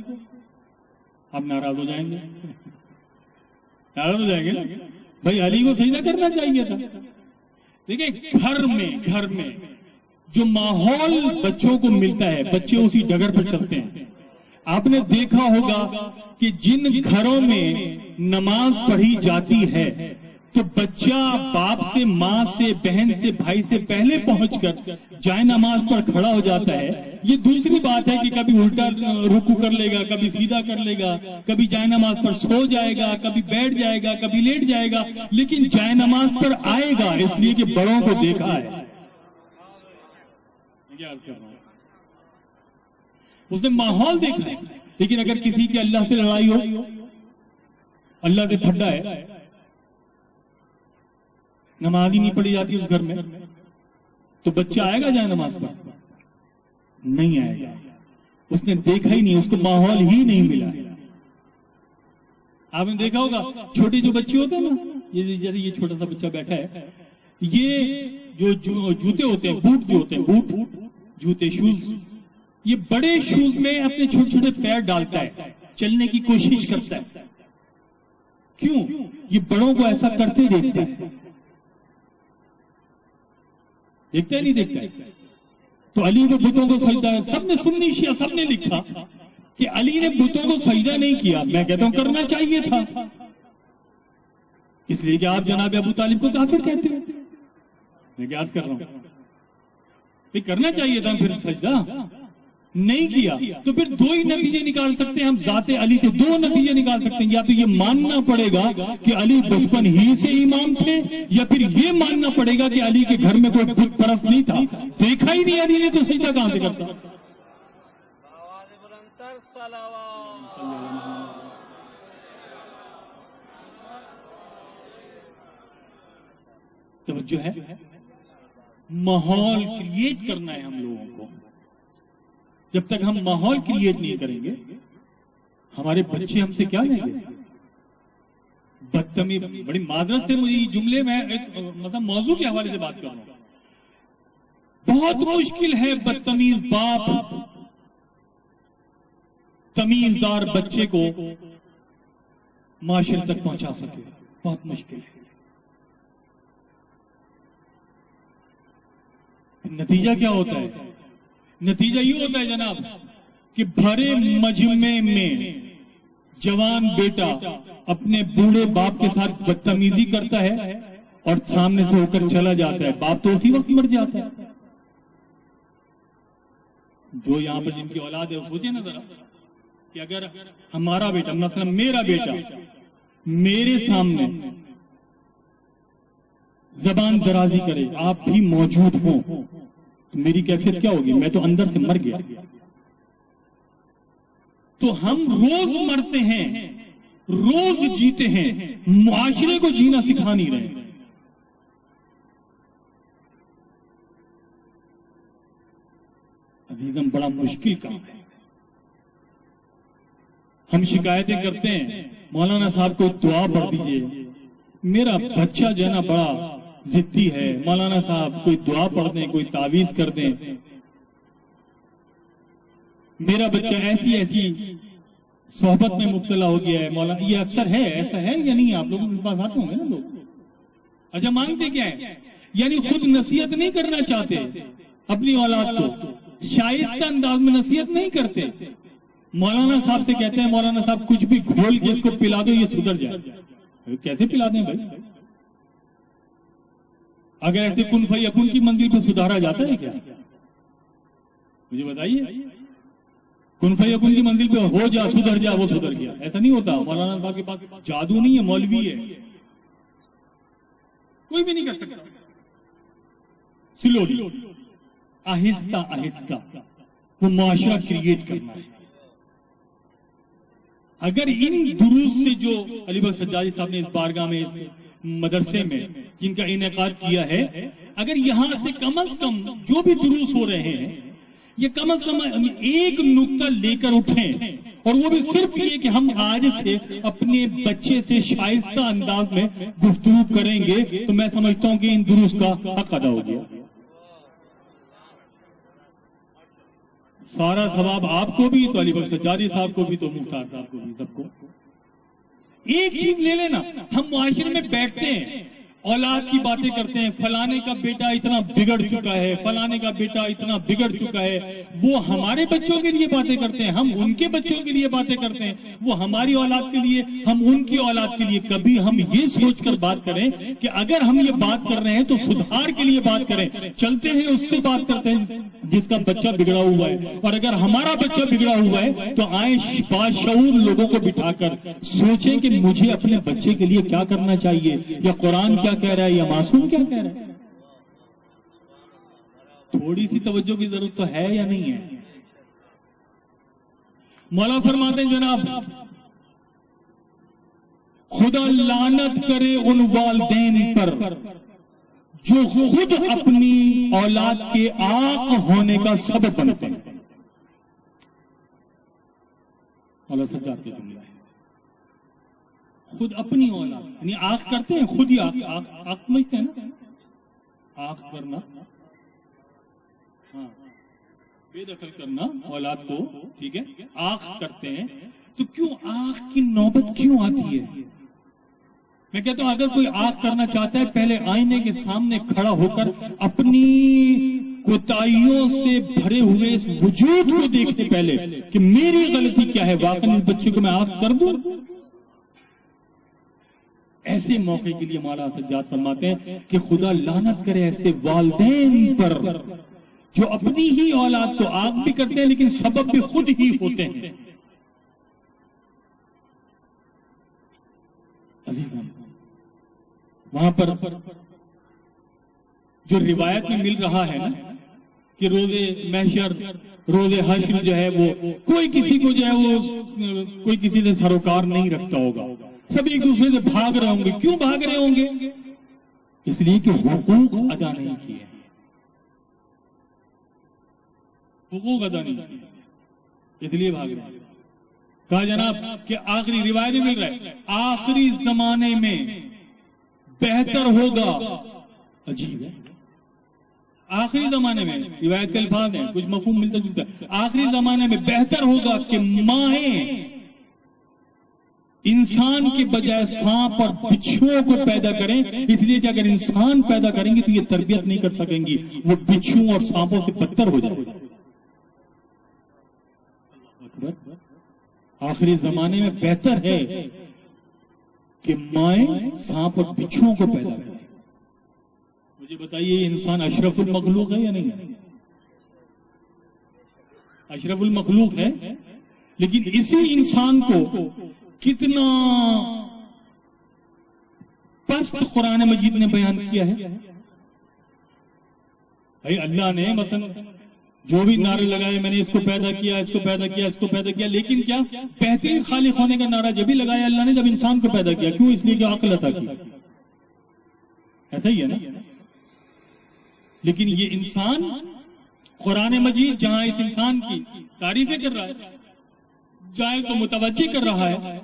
آپ ناراض ہو جائیں گے، ناراض ہو جائیں گے نا بھائی. علی کو سجدہ کرنا چاہیے تھا. دیکھیں گھر میں جو ماحول بچوں کو ملتا ہے، بچے اسی ڈگر پر چلتے ہیں. آپ نے دیکھا ہوگا کہ جن گھروں میں نماز پڑھی جاتی ہے تو بچہ باپ سے، ماں سے، بہن سے، بھائی سے پہلے پہنچ کر جائے نماز پر کھڑا ہو جاتا ہے. یہ دوسری بات ہے کہ کبھی الٹا رکوع کر لے گا، کبھی سیدھا کر لے گا، کبھی جائے نماز پر سو جائے گا، کبھی بیٹھ جائے گا، کبھی لیٹ جائے گا، لیکن جائے نماز پر آئے گا، اس لیے کہ بڑوں کو دیکھا ہے. اس نے ماحول دیکھا ہے. لیکن اگر کسی کی اللہ سے لڑائی ہو، اللہ سے پھڈا ہے، نماز ہی نہیں پڑھی جاتی اس گھر میں، تو بچہ آئے گا جائے نماز پر؟ نہیں آئے گا. اس نے دیکھا ہی نہیں، اس کو ماحول ہی نہیں ملا. آپ نے دیکھا ہوگا چھوٹے جو بچے ہوتے ہیں نا، جیسے یہ چھوٹا سا بچہ بیٹھا ہے، یہ جو جوتے ہوتے ہیں، بوٹ جو ہوتے ہیں، بوٹ جوتے، شوز، یہ بڑے شوز میں اپنے چھوٹے چھوٹے پیر ڈالتا ہے، چلنے کی کوشش کرتا ہے. کیوں؟ یہ بڑوں کو ایسا کرتے دیکھتا ہے. دیکھتا ہے نہیں دیکھتا ہے؟ تو علی نے بتوں کو سجدہ، سب نے، سنی شیعہ سب نے لکھا کہ علی نے بتوں کو سجدہ نہیں کیا. میں کہتا ہوں کرنا چاہیے تھا، اس لیے کہ آپ جناب ابو طالب کو کافر کہتے ہیں. میں قیاس کر رہا ہوں، کرنا چاہیے تھا. پھر سجدہ نہیں کیا تو پھر دو ہی نتیجے نکال سکتے ہیں ہم ذات علی سے. دو نتیجے نکال سکتے ہیں، یا تو یہ ماننا پڑے گا کہ علی بچپن ہی سے امام تھے، یا پھر یہ ماننا پڑے گا کہ علی کے گھر میں کوئی بت پرست نہیں تھا. دیکھا ہی نہیں علی نے تو سجدہ کہاں سے کرتا؟ توجہ ہے، ماحول کریٹ کرنا ہے ہم لوگوں کو. جب تک ہم ماحول کریٹ نہیں کریں گے، ہمارے بچے ہم سے کیا لیں گے؟ بدتمیز. بڑی معذرت سے مجھے یہ جملے میں مطلب موضوع کے حوالے سے بات کر رہا ہوں. بہت مشکل ہے بدتمیز باپ تمیزدار بچے کو معاشرے تک پہنچا سکے. بہت مشکل ہے. نتیجہ کیا ہوتا ہے؟ نتیجہ یہ ہوتا ہے جناب کہ بھرے مجمع میں جوان بیٹا اپنے بوڑھے باپ کے ساتھ بدتمیزی کرتا ہے اور سامنے سے ہو کر چلا جاتا ہے. باپ تو اسی وقت مر جاتا ہے. جو یہاں پر جن کی اولاد ہے وہ سوچے نا ذرا کہ اگر ہمارا بیٹا، مثلا میرا بیٹا، میرے سامنے زبان درازی کرے، آپ بھی موجود ہوں، تو میری کیفیت کیا ہوگی؟ میں تو اندر سے مر گیا. تو ہم روز مرتے ہیں، روز جیتے ہیں، معاشرے کو جینا سکھا نہیں رہے. عزیزم بڑا مشکل کام ہے. ہم شکایتیں کرتے ہیں، مولانا صاحب کو دعا پڑھ دیجئے، میرا بچہ جو ہے نا بڑا ضدی ہے، مولانا صاحب کوئی دعا پڑھ دیں، کوئی تعویذ کر دیں، میرا بچہ ایسی ایسی صحبت میں مبتلا ہو گیا ہے. مولانا یہ اکثر ہے، ایسا ہے یا نہیں؟ آپ لوگوں کے پاس آتے ہوں گے نا لوگ. اچھا مانگتے کیا ہے؟ یعنی خود نصیحت نہیں کرنا چاہتے اپنی اولاد کو، شائستہ انداز میں نصیحت نہیں کرتے. مولانا صاحب سے کہتے ہیں مولانا صاحب کچھ بھی گھول کے اس کو پلا دو یہ سدھر جائے. کیسے پلا دیں بھائی؟ اگر ایسے کن فیکون کی منزل پہ سدھارا جاتا ہے کیا؟ مجھے بتائیے. کن فیکون کی منزل پہ ہو جا سدھر جا، وہ سدھر گیا، ایسا نہیں ہوتا. مولانا صاحب کے پاس جادو نہیں ہے، مولوی ہے، کوئی بھی نہیں کر سکتا. سلولی، آہستہ آہستہ وہ معاشرہ کریٹ کرنا ہے. اگر ان دروس سے جو علی بخش سجادی صاحب نے اس بارگاہ میں، اس مدرسے میں جن کا انعقاد کیا ہے، اگر یہاں سے کم از کم جو بھی دروس ہو رہے ہیں یہ کم از کم ایک نقطہ لے کر اٹھیں، اور وہ بھی صرف یہ کہ ہم آج سے اپنے بچے سے شائستہ انداز میں گفتگو کریں گے، تو میں سمجھتا ہوں کہ ان دروس کا حق ادا ہو گیا. سارا ثواب آپ کو بھی، تو علی بخش سجادی صاحب کو بھی، تو مختار صاحب کو بھی، سب کو. ایک چیز لے لینا، ہم معاشرے میں بیٹھتے ہیں، اولاد کی باتیں کرتے ہیں، فلانے کا بیٹا اتنا بگڑ چکا ہے، فلانے کا بیٹا اتنا بگڑ چکا ہے. وہ ہمارے بچوں کے لیے باتیں کرتے ہیں، ہم ان کے بچوں کے لیے باتیں کرتے ہیں. وہ ہماری اولاد کے لیے، ہم ان کی اولاد کے لیے. کبھی ہم یہ سوچ کر بات کریں کہ اگر ہم یہ بات کر رہے ہیں تو سدھار کے لیے بات کریں. چلتے ہیں اس سے بات کرتے ہیں جس کا بچہ بگڑا ہوا ہے، اور اگر ہمارا بچہ بگڑا ہوا ہے تو آئیں باشعور لوگوں کو بٹھا کر سوچیں کہ مجھے اپنے بچے کے لیے کیا کرنا چاہیے، یا قرآن کیا کہہ رہا ہے، یا معصوم کیا کہہ رہا ہے. تھوڑی سی توجہ کی ضرورت تو ہے یا نہیں ہے؟ مولا فرماتے ہیں جناب، خدا لعنت کرے ان والدین پر جو خود اپنی اولاد کے عاق ہونے کا سبب بنتے ہیں. مولا سجاد کا جملہ ہے، خود اپنی اولاد، یعنی عاق کرتے ہیں، خود ہی عاق سمجھتے ہیں نا، عاق کرنا، ہاں بے دخل کرنا اولاد کو، ٹھیک ہے، عاق کرتے ہیں. تو کیوں عاق کی نوبت کیوں آتی ہے؟ میں کہتا ہوں اگر کوئی عاق کرنا چاہتا ہے، پہلے آئینے کے سامنے کھڑا ہو کر اپنی کوتاہیوں سے بھرے ہوئے اس وجود کو دیکھتے پہلے کہ میری غلطی کیا ہے، واقعی اس بچے کو میں عاق کر دوں. ایسے موقع کے لیے مولا سجاد فرماتے ہیں کہ خدا لعنت کرے ایسے والدین پر جو اپنی ہی اولاد کو عاق بھی کرتے ہیں لیکن سبب بھی خود ہی ہوتے ہیں. عزیزان، وہاں پر جو روایت میں مل رہا ہے نا کہ روز محشر، روز حشر جو ہے وہ کوئی کسی کو جو ہے وہ کوئی کسی سے سروکار نہیں رکھتا ہوگا، سب ایک دوسرے سے بھاگ رہے ہوں گے. کیوں بھاگ رہے ہوں گے؟ اس لیے کہ حقوق ادا نہیں کیے، حقوق ادا نہیں کیے، اس لیے بھاگ رہے ہیں. کہا جناب کہ آخری روایت مل رہا ہے آخری زمانے میں بہتر ہوگا. عجیب ہے، آخری زمانے میں، روایت کے الفاظ ہیں، کچھ مفہوم ملتا جلتا ہے. آخری زمانے میں بہتر ہوگا کہ مائیں انسان کے بجائے سانپ اور بچھوؤں کو پیدا کریں، اس لیے کہ اگر انسان پیدا کریں گی تو یہ تربیت نہیں کر سکیں گی، وہ بچھوؤں اور سانپوں سے بدتر ہو جائے گا. آخری زمانے میں بہتر ہے کہ مائیں سانپ اور بچھوؤں کو پیدا کریں. مجھے بتائیے یہ انسان اشرف المخلوق ہے یا نہیں ہے؟ اشرف المخلوق ہے، لیکن اسی انسان کو کتنا پست قرآن مجید نے بیان کیا ہے. بھائی اللہ نے مثلا جو بھی نعرے لگائے میں نے اس کو پیدا کیا، اس کو پیدا کیا، اس کو پیدا کیا، لیکن کیا بہترین خالق ہونے کا نعرہ جبھی لگایا اللہ نے جب انسان کو پیدا کیا. کیوں؟ اس لیے کہ عقل عطا کی. ایسا ہی ہے نا. لیکن یہ انسان قرآن مجید جہاں اس انسان کی تعریفیں کر رہا ہے، جہاں اس کو متوجہ کر رہا ہے،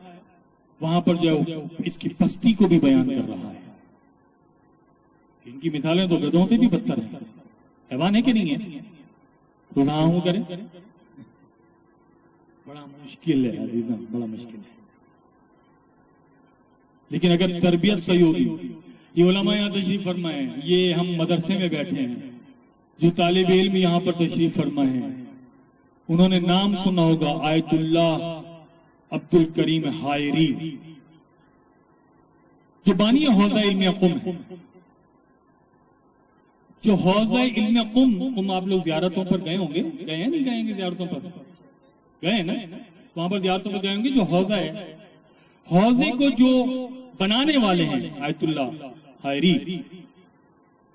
وہاں پر جو اس کی پستی کو بھی بیان کر رہا ہے. ان کی مثالیں تو گدھوں سے بھی بدتر ہیں. حیوان ہے کہ نہیں ہے؟ تو نہ ہوں کریں. بڑا مشکل ہے عزیزاں، بڑا مشکل ہے. لیکن اگر تربیت صحیح ہوگی، یہ علماء یہاں تشریف فرمائے ہیں، یہ ہم مدرسے میں بیٹھے ہیں، جو طالب علم یہاں پر تشریف فرمائے ہیں، انہوں نے نام سنا ہوگا آیت اللہ عبد الکریم حائری، جو بانی حوزہ علم قم ہے. جو حوزہ علم قم آپ لوگ زیارتوں پر گئے ہوں گے، گئے ہیں نہیں گئے گے زیارتوں پر؟ گئے ہیں نا. وہاں پر زیارتوں پر گئے ہوں گے. جو حوزہ ہے، حوزے کو جو بنانے والے ہیں آیت اللہ حائری،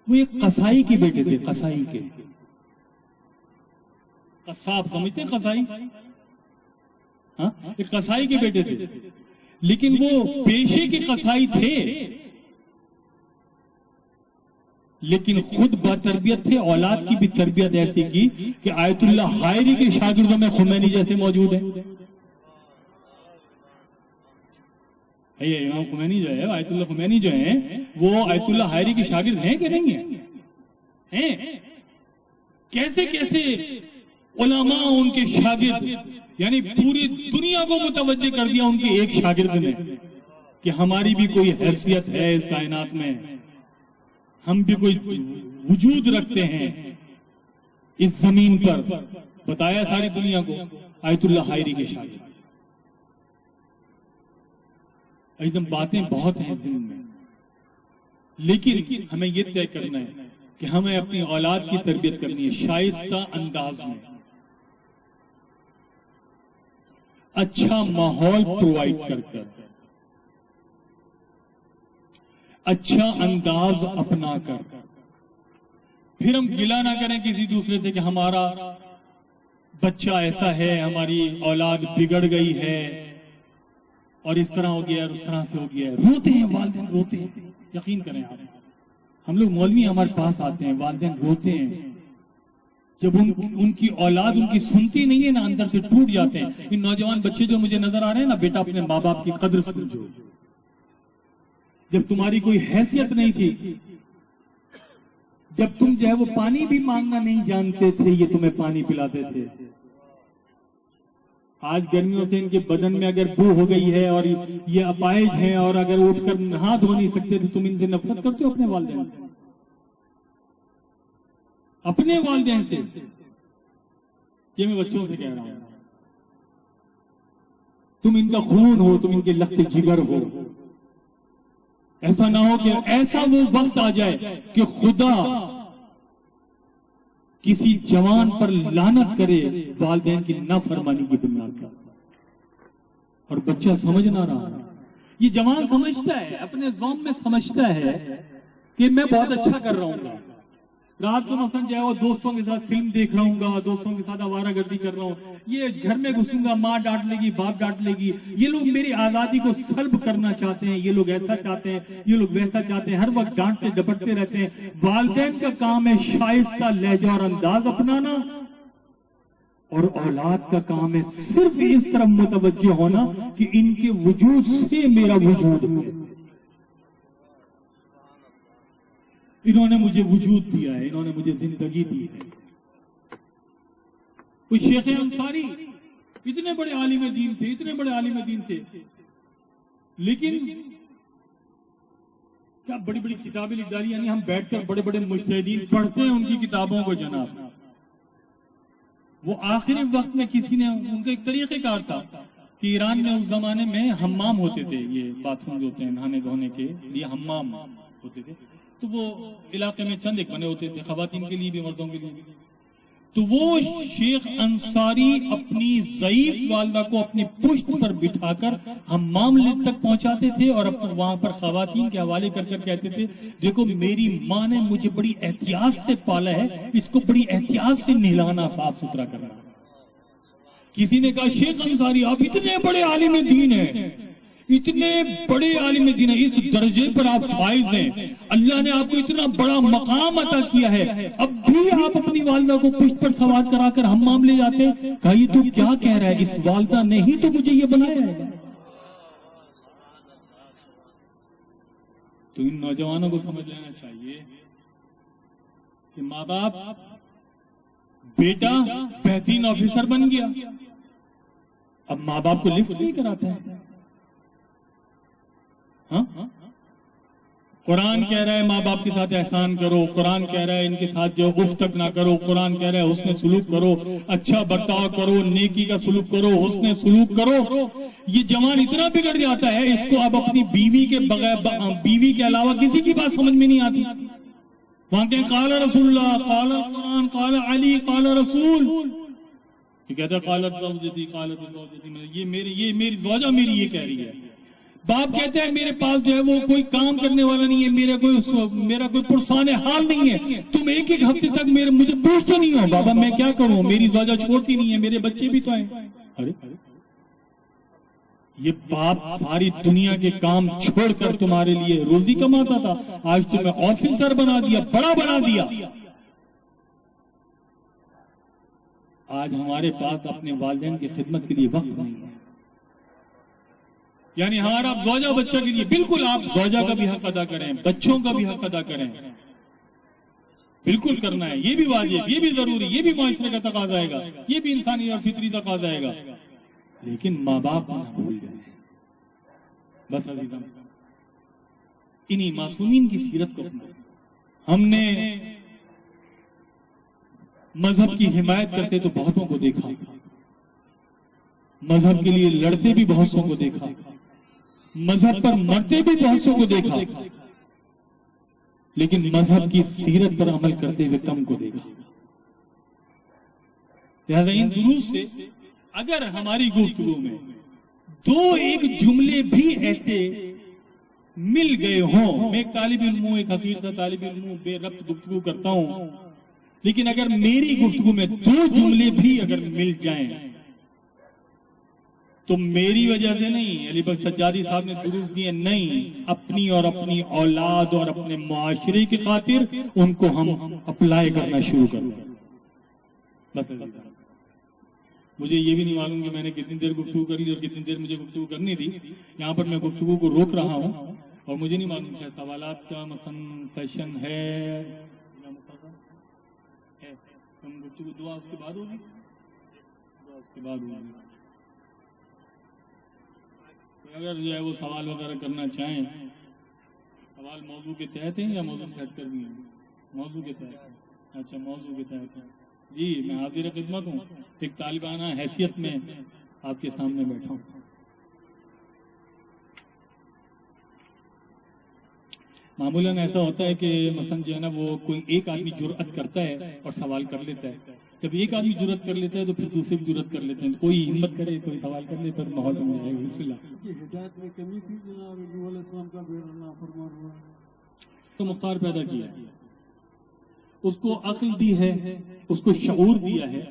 وہ ایک قصائی کے بیٹے تھے. قصائی کے، قصاب سمجھتے ہیں قصائی؟ ہاں، ایک قصائی کے بیٹے تھے. لیکن وہ پیشے کے قصائی تھے، لیکن خود با تربیت تھے. اولاد کی بھی تربیت ایسی کی کہ آیت اللہ حائری کے شاگردوں میں خمینی جیسے موجود ہیں. امام خمینی جو ہے، آیت اللہ خمینی جو ہیں، وہ آیت اللہ حائری کے شاگرد ہیں کہ نہیں ہیں؟ کیسے کیسے علماء ان کے شاگرد، یعنی پوری دنیا کو متوجہ کر دیا ان کے ایک شاگرد نے کہ ہماری بھی کوئی حیثیت ہے اس کائنات میں، ہم بھی کوئی وجود رکھتے ہیں اس زمین پر. بتایا ساری دنیا کو آیت اللہ حائری کے شاگرد. ایسم باتیں بہت ہیں ذہن میں، لیکن ہمیں یہ طے کرنا ہے کہ ہمیں اپنی اولاد کی تربیت کرنی ہے شائستہ انداز میں، اچھا ماحول پرووائڈ کر کر، اچھا انداز اپنا کر. پھر ہم گلہ نہ کریں کسی دوسرے سے کہ ہمارا بچہ ایسا ہے، ہماری اولاد بگڑ گئی ہے اور اس طرح ہو گیا اور اس طرح سے ہو گیا ہے. روتے ہیں والدین، روتے ہیں. یقین کریں آپ، ہم لوگ مولوی ہمارے پاس آتے ہیں، والدین روتے ہیں جب ان کی اولاد ان کی سنتی نہیں ہے نا، اندر سے ٹوٹ جاتے ہیں. ان نوجوان بچے جو مجھے نظر آ رہے ہیں نا، بیٹا اپنے ماں باپ کی قدر سمجھو. جب تمہاری کوئی حیثیت نہیں تھی، جب تم جو ہے وہ پانی بھی مانگنا نہیں جانتے تھے، یہ تمہیں پانی پلاتے تھے. آج گرمیوں سے ان کے بدن میں اگر بو ہو گئی ہے اور یہ اپائج ہیں اور اگر اٹھ کر نہا دھو نہیں سکتے تو تم ان سے نفرت کرتے ہو اپنے والدین سے. اپنے والدین سے یہ میں بچوں سے کہہ رہا ہوں. تم ان کا خون ہو، تم ان کے لخت جگر ہو. ایسا نہ ہو کہ ایسا وہ وقت آ جائے کہ خدا کسی جوان پر لعنت کرے والدین کی نافرمانی کی بنیاد پر، اور بچہ سمجھ نہ رہا. یہ جوان سمجھتا ہے، اپنے ذوق میں سمجھتا ہے کہ میں بہت اچھا کر رہا ہوں. رات کو مثلا جو ہے وہ دوستوں کے ساتھ فلم دیکھ رہا ہوں گا، دوستوں کے ساتھ آوارہ گردی کر رہا ہوں، یہ گھر میں گھسوں گا، ماں ڈانٹ لے گی، باپ ڈانٹ لے گی. یہ لوگ میری آزادی کو سلب کرنا چاہتے ہیں، یہ لوگ ایسا چاہتے ہیں، یہ لوگ ویسا چاہتے ہیں، ہر وقت ڈانٹتے ڈپٹتے رہتے ہیں. والدین کا کام ہے شائستہ لہجہ اور انداز اپنانا، اور اولاد کا کام ہے صرف اس طرف متوجہ ہونا کہ ان کے وجود سے میرا وجود ہے. انہوں نے مجھے وجود دیا ہے، انہوں نے مجھے زندگی دی ہے. کوئی شیخ انصاری اتنے بڑے عالم دین تھے، اتنے بڑے عالم دین تھے، لیکن کیا بڑی بڑی کتابیں لکھ ڈالی. یعنی ہم بیٹھ کر بڑے بڑے مجتہدین پڑھتے ہیں ان کی کتابوں کو جناب. وہ آخری وقت میں کسی نے ان کا ایک طریقہ کار تھا کہ ایران میں اس زمانے میں حمام ہوتے تھے، یہ باتھ روم جو ہوتے ہیں نہانے دھونے کے لیے حمام ہوتے تھے. تو وہ علاقے میں چند ایک بنے ہوتے تھے، خواتین کے لیے بھی مردوں کے لیے بھی. تو وہ شیخ انصاری اپنی ضعیف والدہ کو اپنی پشت پر بٹھا کر حمام تک پہنچاتے تھے اور وہاں پر خواتین کے حوالے کر کر کہتے تھے دیکھو میری ماں نے مجھے بڑی احتیاط سے پالا ہے، اس کو بڑی احتیاط سے نہلانا، صاف ستھرا کرنا۔ کسی نے کہا شیخ انصاری آپ اتنے بڑے عالم دین ہیں، اتنے بڑے عالم دین ہیں، اس درجے پر آپ فائز ہیں، اللہ نے آپ کو اتنا بڑا مقام عطا کیا ہے، اب بھی آپ اپنی والدہ کو پشت پر سوار کرا کر حمام لے جاتے ہیں۔ کہا یہ تو کیا کہہ رہا ہے، اس والدہ نے ہی تو مجھے یہ بنایا ہے۔ تو ان نوجوانوں کو سمجھ لینا چاہیے کہ ماں باپ، بیٹا بہترین آفیسر بن گیا، اب ماں باپ کو لفٹ نہیں کراتا ہے۔ ہاں قرآن کہہ رہا ہے ماں باپ کے ساتھ احسان کرو، قرآن کہہ رہا ہے ان کے ساتھ جو اف تک نہ کرو، قرآن کہہ رہا ہے حسن سلوک کرو، اچھا برتاؤ کرو، نیکی کا سلوک کرو، حسن سلوک کرو۔ یہ جوان اتنا بگڑ جاتا ہے اس کو اب اپنی بیوی کے بغیر، بیوی کے علاوہ کسی کی بات سمجھ میں نہیں آتی۔ وہاں کہ قال رسول اللہ، قال قرآن، قال علی، قال رسول، یہ کہتا ہے قالت زوجتی، قالت زوجتی، یہ میری زوجہ میری یہ کہہ رہی ہے۔ باپ کہتے ہیں میرے پاس جو ہے وہ کوئی کام کرنے والا نہیں ہے، میرا کوئی پرسان حال نہیں ہے، تم ایک ایک ہفتے تک مجھے پوچھتے نہیں ہو، بابا میں کیا کروں، میری زوجہ چھوڑتی نہیں ہے، میرے بچے بھی تو ہیں۔ ارے یہ باپ ساری دنیا کے کام چھوڑ کر تمہارے لیے روزی کماتا تھا، آج تمہیں آفیسر بنا دیا، بڑا بنا دیا۔ آج ہمارے پاس اپنے والدین کی خدمت کے لیے وقت نہیں ہے، یعنی ہمارا زوجہ بچہ کے لیے، بالکل آپ زوجہ کا بھی حق ادا کریں، بچوں کا بھی حق ادا کریں، بالکل کرنا ہے، یہ بھی واجب، یہ بھی ضروری، یہ بھی معاشرے کا تقاضا آئے گا، یہ بھی انسانی اور فطری تقاضا آئے گا، لیکن ماں باپ نہ بھول گئے۔ بس عزیزاں انہی معصومین کی سیرت کو ہم نے مذہب کی حمایت کرتے تو بہتوں کو دیکھا، مذہب کے لیے لڑتے بھی بہت سوں کو دیکھا، مذہب پر مرتے بھی بہت سوں کو دیکھا، لیکن مذہب کی سیرت پر عمل کرتے ہوئے کم کو دیکھا۔ لہذا ان دروس سے اگر ہماری گفتگو میں دو ایک جملے بھی ایسے مل گئے ہوں، میں ایک طالب علم ہوں، ایک حقیقت سا طالب علم ہوں، بے ربط گفتگو کرتا ہوں، لیکن اگر میری گفتگو میں دو جملے بھی اگر مل جائیں تو میری وجہ سے نہیں، علی بخش سجادی صاحب نے دروس دیے نہیں، اپنی اور اپنی اولاد اور اپنے معاشرے کی خاطر ان کو ہم اپلائی کرنا شروع کر دیں۔ بس مجھے یہ بھی نہیں معلوم کہ میں نے کتنی دیر گفتگو کری اور کتنی دیر مجھے گفتگو کرنی تھی، یہاں پر میں گفتگو کو روک رہا ہوں اور مجھے نہیں معلوم کہ سوالات کا مثلا سیشن ہے، گفتگو دعا اس کے بعد ہوگی، دعا اس کے بعد ہوگی، اگر جو ہے وہ سوال وغیرہ کرنا چاہیں، سوال موضوع کے تحت ہیں یا موضوع سے ہٹ کر بھی ہیں؟ موضوع کے تحت، اچھا موضوع کے تحت ہے جی، میں حاضر خدمت ہوں، ایک طالبانہ حیثیت میں آپ کے سامنے بیٹھا ہوں۔ معمولاً ایسا ہوتا ہے کہ مثلا جو ہے نا وہ کوئی ایک آدمی جرأت کرتا ہے اور سوال کر لیتا ہے، جب ایک آدمی جرأت کر لیتا ہے تو پھر دوسرے بھی جرأت کر لیتے ہیں، کوئی ہمت کرے کوئی سوال کر لے تو ماحول بن جائے گا۔ بسم اللہ۔ ہدایت میں کمی تھی جناب نبی علیہ السلام کا بے نافرمان ہوا تو مختار پیدا کیا ہے، اس کو عقل دی ہے، اس کو شعور دیا ہے،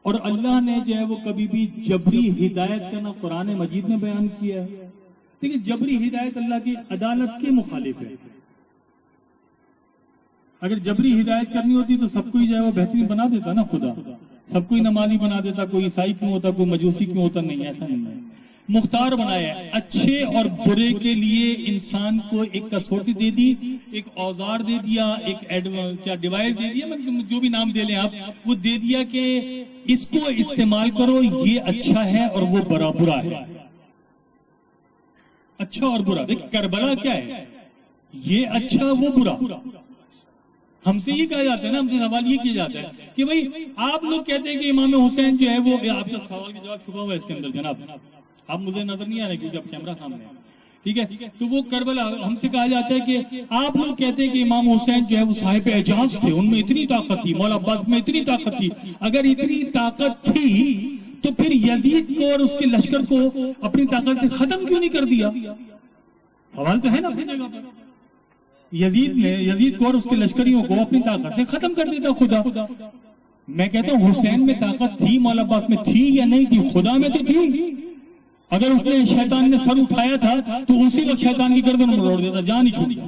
اور اللہ نے جو ہے وہ کبھی بھی جبری ہدایت کا نہ قرآن مجید میں بیان کیا ہے۔ دیکھیں جبری ہدایت اللہ کی عدالت کے مخالف ہے۔ اگر جبری ہدایت کرنی ہوتی تو سب کوئی جو ہے وہ بہترین بنا دیتا نا، خدا سب کوئی نمازی بنا دیتا، کوئی عیسائی کیوں ہوتا، کوئی مجوسی کیوں ہوتا، نہیں ایسا نہیں ہے، مختار بنایا ہے، اچھے اور برے کے لیے انسان کو ایک کسوٹی دے دی، ایک اوزار دے دیا، ایک کیا ڈیوائس دے دیا، جو بھی نام دے لیں آپ، وہ دے دیا کہ اس کو استعمال کرو، یہ اچھا ہے اور وہ برا ہے، اچھا اور برا۔ دیکھ کربلا کیا ہے، یہ اچھا وہ برا۔ ہم سے یہ کہا جاتا ہے نا، ہم سے سوال یہ کیا جاتا ہے کہ بھئی آپ لوگ کہتے ہیں کہ امام حسین جو ہے وہ، آپ کا سوال کا جواب چھپا ہوا ہے اس کے اندر جناب، آپ مجھے نظر نہیں آ رہے کیونکہ اب کیمرہ سامنے ہے، ٹھیک ہے. تو وہ کربلا ہم سے کہا جاتا ہے کہ آپ لوگ کہتے ہیں کہ امام حسین جو ہے وہ صاحب اعجاز تھے، ان میں اتنی طاقت تھی، مولا عباس میں اتنی طاقت تھی. اگر اتنی طاقت تھی تو پھر یزید کو اور اس کے لشکر کو اپنی طاقت سے ختم کیوں نہیں کر دیا؟ سوال تو ہے نا اپنی جگہ پر. یزید کو اور اس کے لشکریوں کو اپنی طاقت سے ختم کر دیتا خدا. میں کہتا ہوں حسین میں طاقت تھی، مولا عباس میں تھی یا نہیں تھی؟ خدا میں تو تھی. اگر اس نے شیطان نے سر اٹھایا تھا تو اسی وقت شیطان کی گردن مروڑ دیتا، جان ہی چھوڑ دیتا.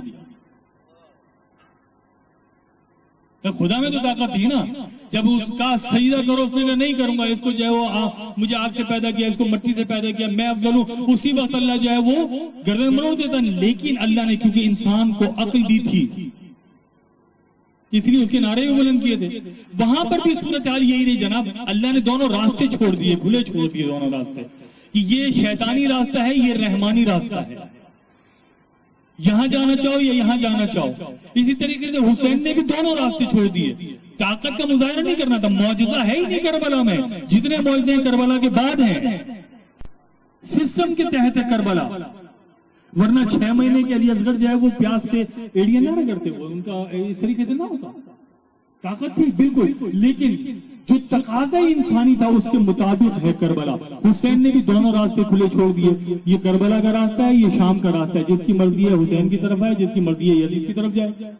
خدا میں تو طاقت تھی نا. جب اس کا سجدہ کرو، اس نے کہا نہیں کروں گا، اس کو جو ہے وہ مجھے آگ سے پیدا کیا، اس کو مٹی سے پیدا کیا، میں افضل ہوں، اسی وقت اللہ جو ہے وہ گردن مروڑ دیتا. لیکن اللہ نے کیونکہ انسان کو عقل دی تھی اس لیے اس کے نعرے بھی بلند کیے تھے. وہاں پر بھی صورتحال یہی رہی جناب. اللہ نے دونوں راستے چھوڑ دیے، کھلے چھوڑ دیے دونوں راستے، کہ یہ شیطانی راستہ ہے، یہ رحمانی راستہ ہے. یہاں جانا چاہو یا یہاں جانا چاہو. اسی طریقے سے حسین نے بھی دونوں راستے چھوڑ دیے. طاقت کا مظاہرہ نہیں کرنا تھا، معجزہ ہے ہی نہیں کربلا میں. جتنے معجزے کربلا کے بعد ہیں سسٹم کے تحت ہے کربلا. ورنہ 6 مہینے کے علی اصغر جو ہے وہ پیاس سے ایڑیاں نہ کرتے، وہ ان کا اس طریقے سے نہ ہوتا. طاقت تھی بالکل، لیکن جو تقاضا انسانی تھا اس کے مطابق ہے کربلا. حسین نے بھی دونوں راستے کھلے چھوڑ دیے. یہ کربلا کا راستہ ہے، یہ شام کا راستہ ہے. جس کی مرضی ہے حسین کی طرف ہے، جس کی مرضی ہے یزید کی طرف جائے.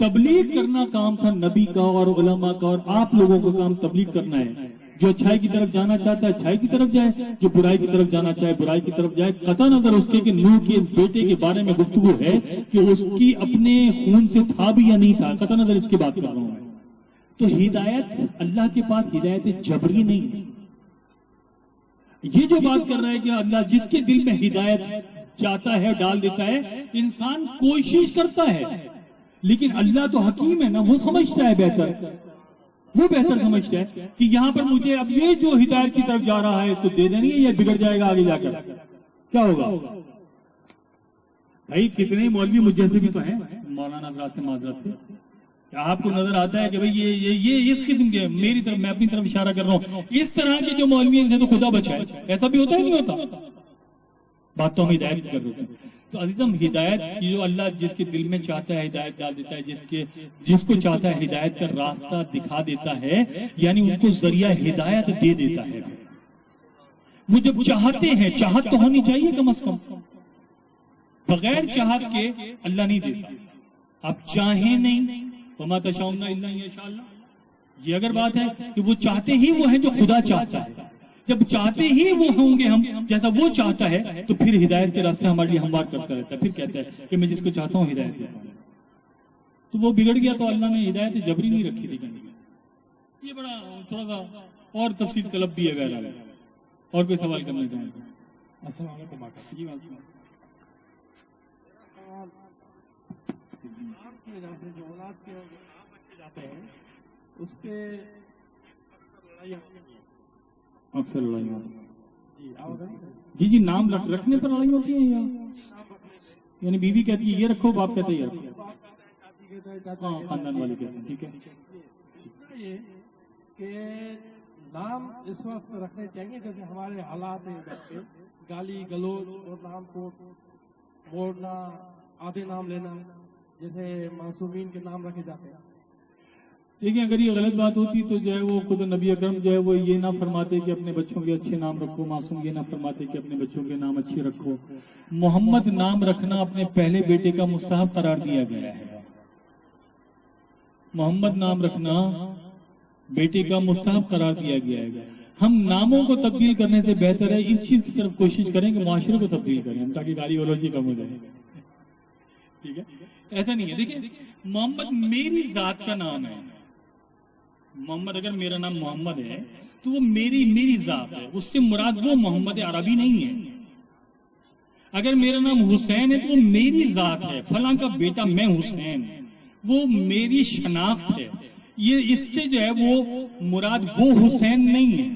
تبلیغ کرنا کام تھا نبی کا اور علماء کا، اور آپ لوگوں کو کام تبلیغ کرنا ہے. جو اچھائی کی طرف جانا چاہتا ہے اچھائی کی طرف جائے، جو برائی کی طرف جانا چاہے برائی کی طرف جائے. قطع نظر اس کے کہ نوح کے بیٹے کے بارے میں گفتگو ہے کہ اس کی اپنے خون سے تھا بھی یا نہیں تھا، قطع نظر اس کی بات کر رہا ہوں. تو ہدایت اللہ کے پاس ہدایت جبری نہیں ہے. یہ جو بات کر رہا ہے کہ اللہ جس کے دل میں ہدایت چاہتا ہے ڈال دیتا ہے. انسان کوشش کرتا ہے، لیکن اللہ تو حکیم ہے نا، وہ سمجھتا ہے بہتر، وہ بہتر سمجھتا ہے کہ یہاں پر مجھے اب یہ جو ہدایت کی طرف جا رہا ہے اس کو دے دینی ہے یا بگڑ جائے گا آگے جا کر. کیا ہوگا بھائی؟ کتنے مولوی مجھ جیسے بھی تو ہیں مولانا حضرات سے معذرت سے، آپ کو نظر آتا ہے کہ بھئی یہ اس قسم کے، میری طرف میں اپنی طرف اشارہ کر رہا ہوں، اس طرح کے جو مولوی ہیں تو خدا بچائے. ایسا بھی ہوتا ہے نہیں ہوتا؟ بات تو ہم ہدایت کی کر رہے ہیں. تو عزیزم ہدایت کی جو اللہ جس کے دل میں چاہتا ہے ہدایت ڈال دیتا ہے، جس کو چاہتا ہے ہدایت کا راستہ دکھا دیتا ہے، یعنی ان کو ذریعہ ہدایت دے دیتا ہے. وہ جب چاہتے ہیں، چاہت تو ہونی چاہیے کم از کم، بغیر چاہت کے اللہ نہیں دیتا. آپ چاہیں نہیں وما تشاؤون الا ان یشاء اللہ. یہ اگر بات ہے کہ وہ چاہتے ہی وہ ہیں جو خدا چاہتا ہے. جب چاہتے ہی وہ ہوں گے ہم جیسا وہ چاہتا ہے تو پھر ہدایت کے راستے ہمارے لیے ہموار کرتا رہتا ہے. پھر کہتا ہے کہ میں جس کو چاہتا ہوں ہدایت دیتا ہوں. تو وہ بگڑ گیا تو اللہ نے ہدایت جبری نہیں رکھی تھی. یہ بڑا تھوڑا سا اور تفصیل طلب بھی ہے غیر. اور کوئی سوال کرنا چاہیں گے؟ السلام علیکم. جی جو اولاد کے بچے جاتے ہیں اس پہ اکثر لڑائی ہوتی ہے. جی نام رکھنے پر لڑائی ہوتی ہے، یعنی بیوی کہتی ہے یہ رکھو، باپ کہتے ہیں یہ رکھو. ہاں خاندان والے کہتے ہیں. ٹھیک ہے. یہ کہ نام اس وقت رکھنے چاہیے جیسے ہمارے حالات ہیں، گالی گلوچ اور نام کو موڑنا، آدھے نام لینا، جیسے معصومین کے نام رکھے جاتے ہیں. دیکھیں اگر یہ غلط بات ہوتی تو جو ہے وہ خود نبی اکرم جو ہے وہ یہ نہ فرماتے کہ اپنے بچوں کے اچھے نام رکھو. معصوم یہ نہ فرماتے کہ اپنے بچوں کے نام اچھے رکھو. محمد نام رکھنا اپنے پہلے بیٹے کا مستحب قرار دیا گیا ہے. محمد نام رکھنا بیٹے کا مستحب قرار دیا گیا ہے. ہم ناموں کو تبدیل کرنے سے بہتر ہے اس چیز کی طرف کوشش کریں کہ معاشرے کو تبدیل کریں ہم، تاکہ گالی گلوچی کم ہو جائے. ٹھیک ہے. ایسا نہیں ہے. دیکھیں محمد میری ذات کا نام ہے. محمد اگر میرا نام محمد ہے تو وہ میری ذات ہے، اس سے مراد وہ محمد عربی نہیں ہے. اگر میرا نام حسین ہے تو وہ میری ذات ہے، فلاں کا بیٹا میں حسین، وہ میری شناخت ہے. یہ اس سے جو ہے وہ مراد وہ حسین نہیں ہے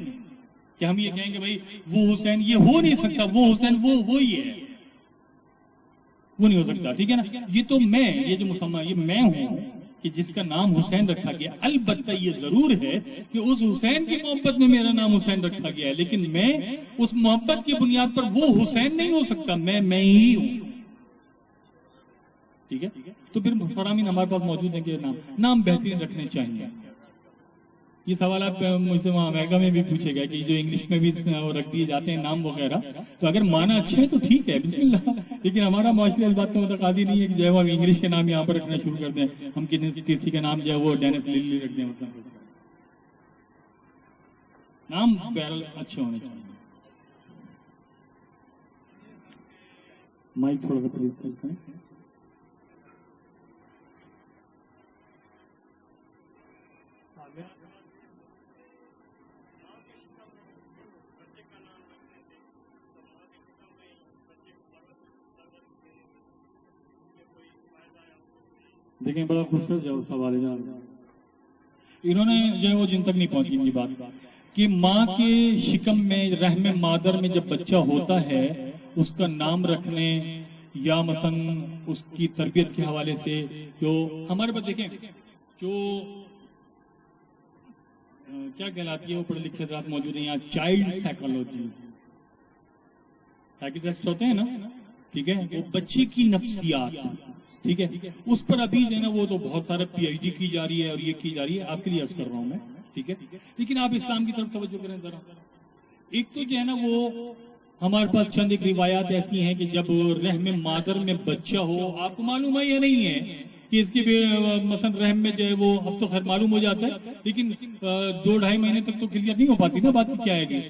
کہ ہم یہ کہیں کہ بھائی وہ حسین، یہ ہو نہیں سکتا. وہ حسین وہی ہے، وہ نہیں ہو سکتا. ٹھیک ہے نا. یہ تو میں، یہ جو مسلمان، یہ میں ہوں. کہ جس کا نام حسین رکھا گیا، البتہ یہ ضرور ہے کہ اس حسین کی محبت میں میرا نام حسین رکھا گیا ہے، لیکن میں اس محبت کی بنیاد پر وہ حسین نہیں ہو سکتا، میں ہی ہوں. ٹھیک ہے؟ تو پھر فرامین ہمارے پاس موجود ہیں کہ نام بہترین رکھنے چاہیے. یہ سوال آپ مجھ سے وہاں امریکہ میں بھی پوچھے گا کہ جو انگلش میں بھی رکھ دیے جاتے ہیں نام وغیرہ، تو اگر معنی اچھے ہیں تو ٹھیک ہے، بسم اللہ، لیکن ہمارا معاشرہ اس بات کا متقاضی نہیں ہے کہ جو ہے وہ انگلش کے نام یہاں پر رکھنا شروع کر دیں. ہم کسی کا نام جو ہے وہ ڈینس للی رکھ دیں، مطلب نام بہرحال اچھے ہونے چاہیے. مائک تھوڑا سا پلیز چلتے ہیں. دیکھیں بڑا خوبصورت جو سوال ہے، انہوں نے جو ہے وہ جن تک نہیں پہنچی ان کی بات کہ ماں کے شکم میں رحم مادر میں جب بچہ ہوتا ہے اس کا نام رکھنے یا مثلا اس کی تربیت کے حوالے سے جو ہمارے پاس دیکھیں جو کیا کہلاتی ہے وہ پڑھے لکھے حضرات موجود ہیں یہاں، چائلڈ سائیکالوجی، سائیکٹرسٹ ہوتے ہیں نا، ٹھیک ہے، وہ بچے کی نفسیات، ٹھیک ہے، اس پر ابھی جو ہے نا وہ تو بہت سارا پی ایچ ڈی کی جا رہی ہے اور یہ کی جا رہی ہے، آپ کے لیے عرض کر رہا ہوں میں، ٹھیک ہے، لیکن آپ اسلام کی طرف توجہ کریں ذرا. ایک تو جو ہے نا وہ ہمارے پاس چند ایک روایات ایسی ہیں کہ جب رحم مادر میں بچہ ہو، آپ کو معلوم ہے یا نہیں ہے کہ اس کی مثلا رحم میں جو ہے وہ اب تو خیر معلوم ہو جاتا ہے، لیکن 2-2.5 مہینے تک تو کلیئر نہیں ہو پاتی نا بات کیا ہے گی،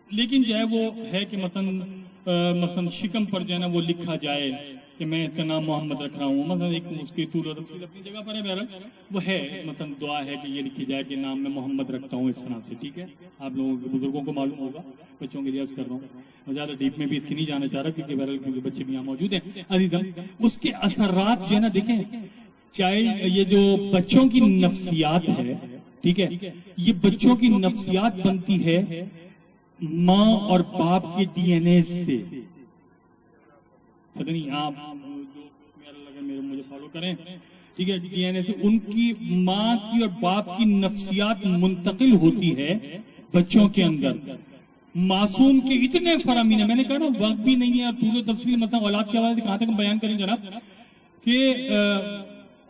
لیکن جو ہے وہ ہے کہ مثلا شکم پر جو ہے نا وہ لکھا جائے کہ میں اس کا نام محمد رکھ رہا ہوں، مثلا ایک اس کی طول و تفصیل اپنی جگہ پر ہے، بہرحال وہ ہے مثلا دعا ہے کہ یہ لکھی جائے کہ نام میں محمد رکھتا ہوں اس طرح سے. ٹھیک ہے، آپ لوگوں کے بزرگوں کو معلوم ہوگا، بچوں کے لیے عرض کر رہا ہوں، میں زیادہ ڈیپ میں بھی اس کی نہیں جانا چاہ رہا کیونکہ بہرحال کیونکہ بچے بھی یہاں موجود ہیں. عزیزم اس کے اثرات جو ہے نا دیکھیں، چائلڈ یہ جو بچوں کی نفسیات ہے، ٹھیک ہے، یہ بچوں کی نفسیات بنتی ہے ماں اور باپ کے ڈی این اے سے. صدنی آپ مجھے فالو کریں، ٹھیک ہے، ڈی این اے سے ان کی ماں کی اور باپ کی نفسیات منتقل ہوتی ہے بچوں کے اندر. معصوم کے اتنے فرامین ہیں، میں نے کہا نا وقت بھی نہیں ہے اور طول و تفصیل مثلا اولاد کے حوالے سے کہاں تک ہم بیان کریں جناب، کہ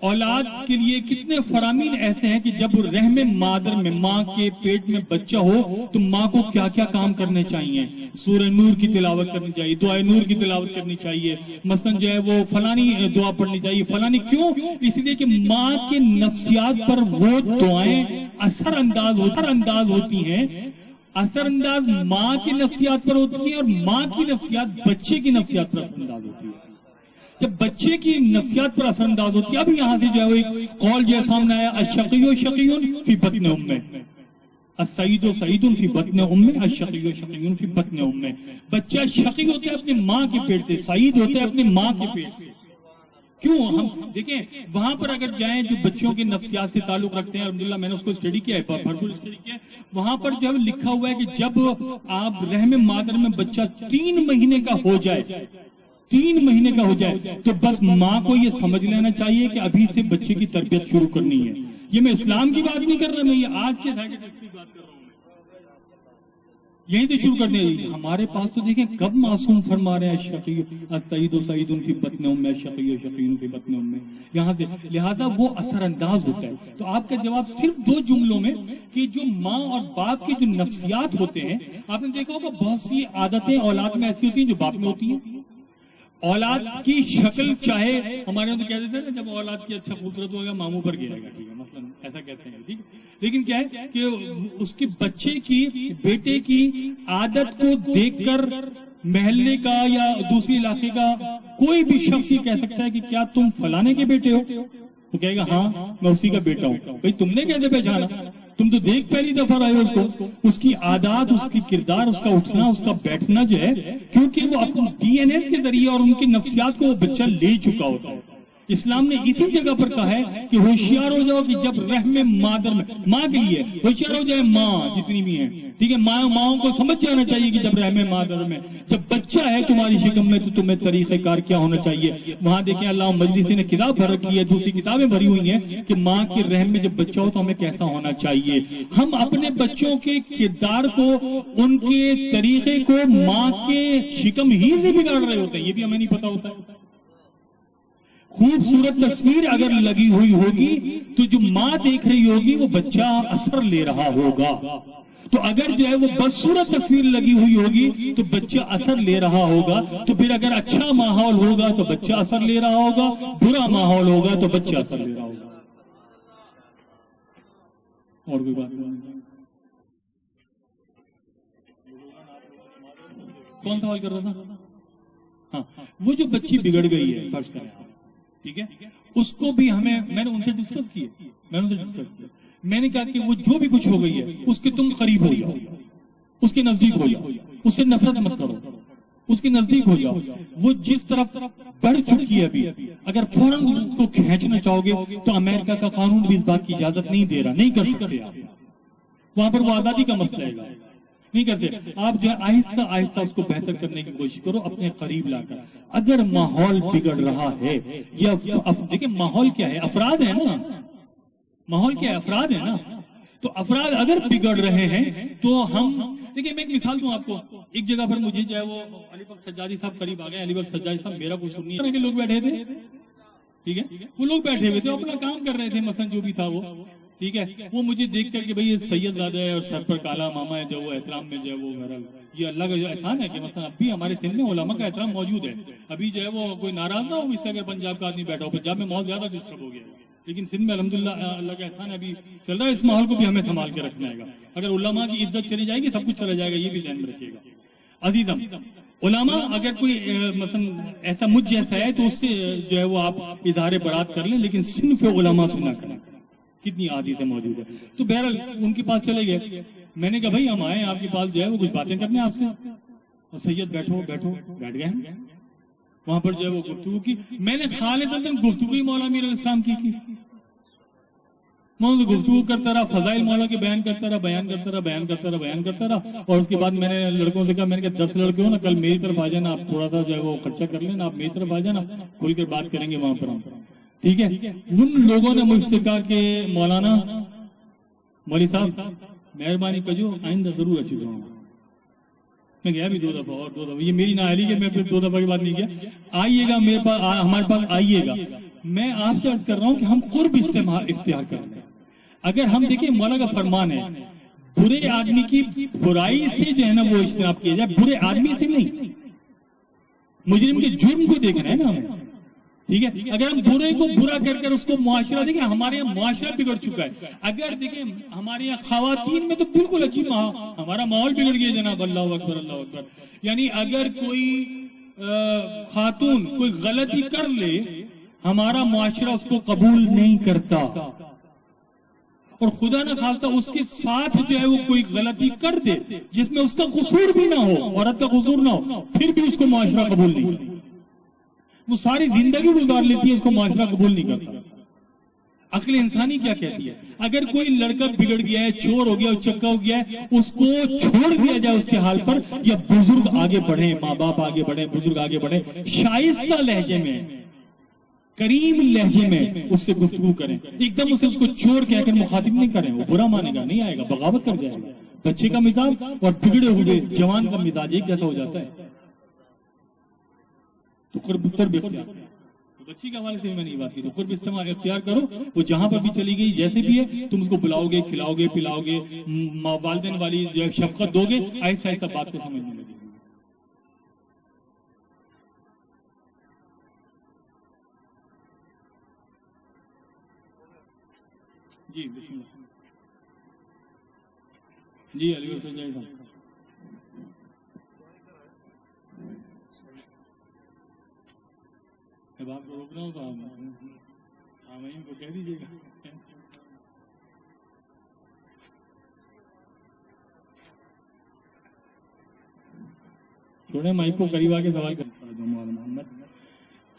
اولاد کے لیے کتنے فرامین ایسے ہیں کہ جب رحم مادر میں ماں کے پیٹ میں بچہ ہو تو ماں کو کیا کیا کام کرنے چاہیے. سورہ نور کی تلاوت کرنی چاہیے، دعائے نور کی تلاوت کرنی چاہیے، مثلا جو ہے وہ فلانی دعا پڑھنی چاہیے، فلانی. کیوں؟ اس لیے کہ ماں کے نفسیات پر وہ دعائیں اثر انداز ہوتی ہیں. اثر انداز ماں کی نفسیات پر ہوتی ہے اور ماں کی نفسیات بچے کی نفسیات پر اثر انداز ہوتی ہے. جب بچے کی نفسیات پر اثر انداز ہوتی ہے، اب یہاں سے جو ہے ایک قول جو سامنے آیا، الشقی شقی فی بطن امہ، السعید سعید فی بطن امہ، الشقی شقی فی بطن امہ. بچہ شقی ہوتا ہے اپنے ماں کے پیٹ سے، سعید ہوتا ہے اپنے ماں کے پیٹ سے. کیوں؟ ہم دیکھیں وہاں پر اگر جائیں جو بچوں کے نفسیات سے تعلق رکھتے ہیں، الحمدللہ میں نے اس کو اسٹڈی کیا ہے، بھرپور اسٹڈی کیا ہے، وہاں پر جو لکھا ہوا ہے کہ جب آپ رحم مادر میں بچہ 3 مہینے کا ہو جائے، 3 مہینے کا ہو جائے تو بس ماں کو یہ سمجھ لینا چاہیے کہ ابھی سے بچے کی تربیت شروع کرنی ہے. یہ میں اسلام کی بات نہیں کر رہا، میں یہ آج کے سائیکٹرسٹ کی بات کر رہا ہوں، یہیں سے شروع کرنے. ہمارے پاس تو دیکھیں کب معصوم فرما رہے ہیں شقی السعید سعید فی بطن امہ، شقی شقی فی بطن امہ، یہاں سے لہذا وہ اثر انداز ہوتا ہے. تو آپ کا جواب صرف 2 جملوں میں کہ جو ماں اور باپ کی جو نفسیات ہوتے ہیں، آپ نے دیکھا ہوگا بہت سی عادتیں اولاد میں ایسی ہوتی ہیں جو باپ میں ہوتی ہیں. اولاد کی شکل چاہے ہمارے یہاں تو کہہ دیتے ہیں جب اولاد کی اچھا خوبصورت ہوگا ماموں پر گرے گا، ٹھیک ہے، مثلا ایسا کہتے ہیں، ٹھیک ہے، لیکن کیا ہے کہ اس کے بچے کی بیٹے کی عادت کو دیکھ کر محلے کا یا دوسری علاقے کا کوئی بھی شخص یہ کہہ سکتا ہے کہ کیا تم فلانے کے بیٹے ہو؟ وہ کہے گا ہاں میں اسی کا بیٹا ہوں. بھائی تم نے کیسے پہچانا؟ تم تو دیکھ پہلی دفعہ رہے ہو اس کو. اس کی عادات، اس کی کردار، اس کا اٹھنا، اس کا بیٹھنا جو ہے، کیونکہ وہ اپنے ڈی این اے کے ذریعے اور ان کی نفسیات کو وہ بچہ لے چکا ہوتا ہے. اسلام نے اسی جگہ پر کہا ہے کہ ہوشیار ہو جاؤ کہ جب رحم مادر میں، ماں کے لیے ہوشیار ہو جائے، ماں جتنی بھی ہیں، ٹھیک ہے، ماؤں کو سمجھ جانا چاہیے کہ جب رحم مادر میں، جب بچہ ہے تمہاری شکم میں تو تمہیں طریقہ کار کیا ہونا چاہیے۔ وہاں دیکھیں اللہ مجلسی نے کتاب بھر رکھی ہے، دوسری کتابیں بھری ہوئی ہیں کہ ماں کی رحم میں جب بچہ ہو تو ہمیں کیسا ہونا چاہیے۔ ہم اپنے بچوں کے کردار کو، ان کے طریقے کو ماں کے شکم ہی سے بگاڑ رہے ہوتے ہیں، یہ بھی ہمیں نہیں پتا ہوتا ہے۔ خوبصورت تصویر اگر لگی ہوئی ہوگی تو جو ماں دیکھ رہی ہوگی وہ بچہ اثر لے رہا ہوگا، تو اگر جو ہے وہ بدصورت تصویر لگی ہوئی ہوگی تو بچہ اثر لے رہا ہوگا، تو پھر اگر اچھا ماحول ہوگا تو بچہ اثر لے رہا ہوگا، برا ماحول ہوگا تو بچہ اثر لے رہا ہوگا۔ اور کوئی بات نہیں؟ کون سوال کر رہا تھا؟ ہاں، وہ جو بچی بگڑ گئی ہے فرض کریں، ٹھیک ہے، اس کو بھی ہمیں، میں نے ان سے ڈسکس کیا، میں نے کہا کہ وہ جو بھی کچھ ہو گئی ہے اس کے تم قریب ہو جاؤ، اس کے نزدیک ہو جاؤ، اس سے نفرت مت کرو، اس کے نزدیک ہو جاؤ۔ وہ جس طرف بڑھ چکی ہے ابھی، اگر فوراً اس کو کھینچنا چاہو گے تو امریکہ کا قانون بھی اس بات کی اجازت نہیں دے رہا، نہیں کر سکتے آپ، وہاں پر وہ آزادی کا مسئلہ ہے، نہیں کرتے آپ، جو ہے آہستہ آہستہ اس کو بہتر کرنے کی کوشش کرو اپنے قریب لا کر۔ اگر ماحول بگڑ رہا ہے یا دیکھیں ماحول کیا ہے، افراد ہے نا، ماحول کیا ہے، افراد ہے نا، تو افراد اگر بگڑ رہے ہیں تو ہم دیکھیں، میں ایک مثال دوں آپ کو، ایک جگہ پر مجھے جو ہے وہ علی بخش سجادی صاحب قریب آ گئے، علی بخش سجادی صاحب میرا کچھ سننی ہے کہ لوگ بیٹھے تھے، ٹھیک ہے، وہ لوگ بیٹھے ہوئے تھے اپنا کام کر رہے تھے، مثلا جو بھی تھا وہ، ٹھیک ہے، وہ مجھے دیکھ کر کہ بھئی یہ سید زادہ ہے اور سر پر کالا امامہ ہے، جو وہ احترام میں جو ہے وہ میرا، یہ اللہ کا جو احسان ہے کہ مثلا اب بھی ہمارے سندھ میں علماء کا احترام موجود ہے، ابھی جو ہے وہ کوئی ناراض نہ ہو اس سے اگر پنجاب کا آدمی بیٹھا ہو، پنجاب میں ماحول زیادہ ڈسٹرب ہو گیا ہے، لیکن سندھ میں الحمدللہ اللہ کا احسان ہے ابھی چل رہا ہے، اس ماحول کو بھی ہمیں سنبھال کے رکھنا ہے گا، اگر علماء کی عزت چلی جائے گی سب کچھ چلا جائے گا، یہ بھی ذہن میں رکھیے گا عزیزم۔ علماء اگر کوئی مثلا ایسا مجھ جیسا ہے تو اس سے جو ہے وہ آپ اظہار برات کر لیں، لیکن صنف علماء سے نہ کریں، کتنی حدیثیں موجود ہے۔ تو بہرحال ان کے پاس چلے گئے، میں نے کہا بھائی ہم آئے آپ کے پاس جو ہے وہ کچھ باتیں کرنے آپ سے، اور سید بیٹھو بیٹھو، بیٹھ گئے ہیں وہاں پر جو ہے وہ گفتگو کی، میں نے خالصتاً گفتگو ہی مولا امیر علیہ السلام کی، میں گفتگو کرتا رہا، فضائل مولا کے بیان کرتا رہا، بیان کرتا رہا، اور اس کے بعد میں نے لڑکوں سے کہا، میں نے کہا 10 لڑکے ہو نا، کل میری طرف آ جانا، آپ تھوڑا سا جو ہے وہ خرچہ کر لینا، آپ میری طرف آ جانا، کھل کر بات کریں گے وہاں پر ہم، ٹھیک ہے۔ ان لوگوں نے مجھ سے کہا کہ مولانا مولوی صاحب مہربانی کجو آئندہ ضرور اچھی دعا، میں گیا بھی 2 دفعہ اور 2 دفعہ، یہ میری نااہلی کہ میں پھر 2 دفعہ کی بات نہیں کیا، آئیے گا میرے پاس، ہمارے پاس آئیے گا۔ میں آپ سے عرض کر رہا ہوں کہ ہم قرب اختیار کر لیں، اگر ہم دیکھیں مولا کا فرمان ہے برے آدمی کی برائی سے جو ہے نا وہ اجتناب کیا جائے، برے آدمی سے نہیں، مجرم کے جرم کو دیکھنا ہے نا ہمیں، ٹھیک ہے، اگر ہم برے کو برا کر کر اس کو معاشرہ دیکھیں، ہمارے یہاں معاشرہ بگڑ چکا ہے، اگر دیکھیں ہمارے یہاں خواتین میں تو بالکل عجیب ہمارا ماحول بگڑ گیا جناب، اللہ اکبر اللہ اکبر، یعنی اگر کوئی خاتون کوئی غلطی کر لے ہمارا معاشرہ اس کو قبول نہیں کرتا، اور خدا نہ خواستہ اس کے ساتھ جو ہے وہ کوئی غلطی کر دے جس میں اس کا قصور بھی نہ ہو، عورت کا قصور نہ ہو، پھر بھی اس کو معاشرہ قبول نہیں کرتا، وہ ساری زندگی گزار لیتی ہے، اس کو معاشرہ قبول نہیں کرتا۔ عقل انسانی کیا کہتی ہے؟ اگر کوئی لڑکا بگڑ گیا ہے، چور ہو گیا، چکا ہو گیا ہے، اس کو چھوڑ دیا جائے اس کے حال پر، یا بزرگ آگے بڑھیں، ماں باپ آگے بڑھیں، بزرگ آگے بڑھیں، شائستہ لہجے میں، کریم لہجے میں اس سے گفتگو کریں، ایک دم اسے اس کو چور کہہ کر مخاطب نہیں کریں، وہ برا مانے گا، نہیں آئے گا، بغاوت کر جائے گا۔ بچے کا مزاج اور بگڑے ہوئے جوان کا مزاج ایک جیسا ہو جاتا ہے، تو قرب اختیار، بچی کے حوالے سے میں نہیں بات کی، تو قرب اختیار کرو، وہ جہاں پر بھی چلی گئی جیسے بھی ہے، تم اس کو بلاؤ گے، کھلاؤ گے، پلاؤ گے، والدین والی شفقت دو گے، ایسا ایسا بات کو سمجھنے لگے۔ جی بسم اللہ، جی علی گڑھ سے جائے صاحب، اب آپ کو روک رہا ہوں تو آمین کو کہہ دیجیے گا۔ چھوڑے مائک کو قریب آ کے سوال کرتا ہوں محمد،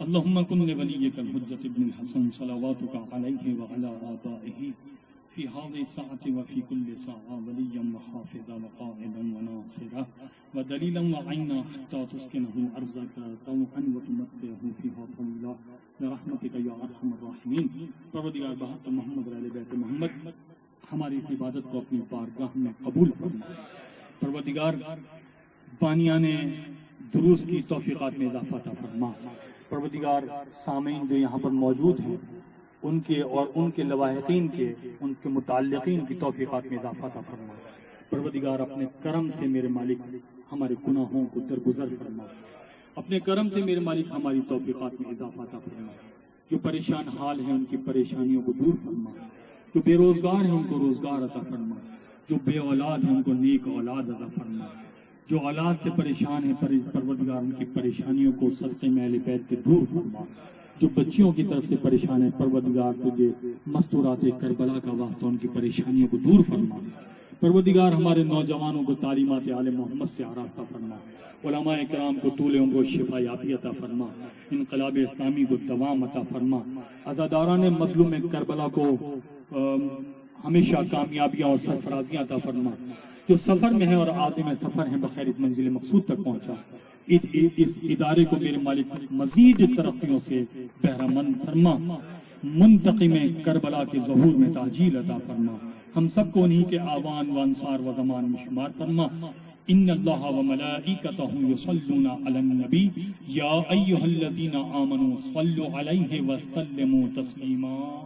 اللهم كن لوليك الحجة ابن الحسن صلواتك عليه وعلى آبائه في هذه الساعة وفي كل ساعة وليا وحافظا وقائدا وناصرا ودليلا وعينا حتى تسكنه أرضك طوعا وتمتعه فيها طويلا برحمتك يا أرحم الراحمين. پروردگار بحق محمد اور اہل بیت محمد ہماری اس عبادت کو اپنی بارگاہ میں قبول فرما. پروردگار بانیان دروس کی توفیقات میں اضافہ عطا فرما. پروردگار سامعین جو یہاں پر موجود ہیں ان کے اور ان کے لواحقین کے ان کے متعلقین کی توفیقات میں اضافہ عطا فرما. پروردگار اپنے کرم سے میرے مالک ہمارے گناہوں کو درگزر فرما. اپنے کرم سے میرے مالک ہماری توفیقات میں اضافہ عطا فرما. جو پریشان حال ہیں ان کی پریشانیوں کو دور فرما. جو بے روزگار ہیں ان کو روزگار عطا فرما. جو بے اولاد ہیں ان کو نیک اولاد عطا فرما. جو اولاد سے پریشان ہیں پروردگار ان کی پریشانیوں کو صدقے میں اہل بیت کے دور فرما. جو بچیوں کی طرف سے پریشان ہیں پروردگار تجھے مستورات کربلا کا واسطہ ان کی پریشانیوں کو دور فرما. پروردگار ہمارے نوجوانوں کو تعلیمات آل محمد سے آراستہ فرما. علماء کرام کو طول عمر و شفا یابی عطا فرما. انقلاب اسلامی کو دوام عطا فرما. عزاداران مظلوم کربلا کو ہمیشہ کامیابیاں اور سرفرازیاں عطا فرما. جو سفر میں ہیں اور عازم سفر ہیں بخیر منزل مقصود تک پہنچا. اس ادارے کو میرے مالک مزید ترقیوں سے بہرہ مند فرما. منتقم کربلا کے ظہور میں تعجیل عطا فرما. ہم سب کو انہی کے آوان و انصار و زمان میں شمار فرما. ان اللہ و ملائکتہ یصلون علی النبی یا ایہا الذین آمنوا صلوا علیہ وسلموا تسلیما.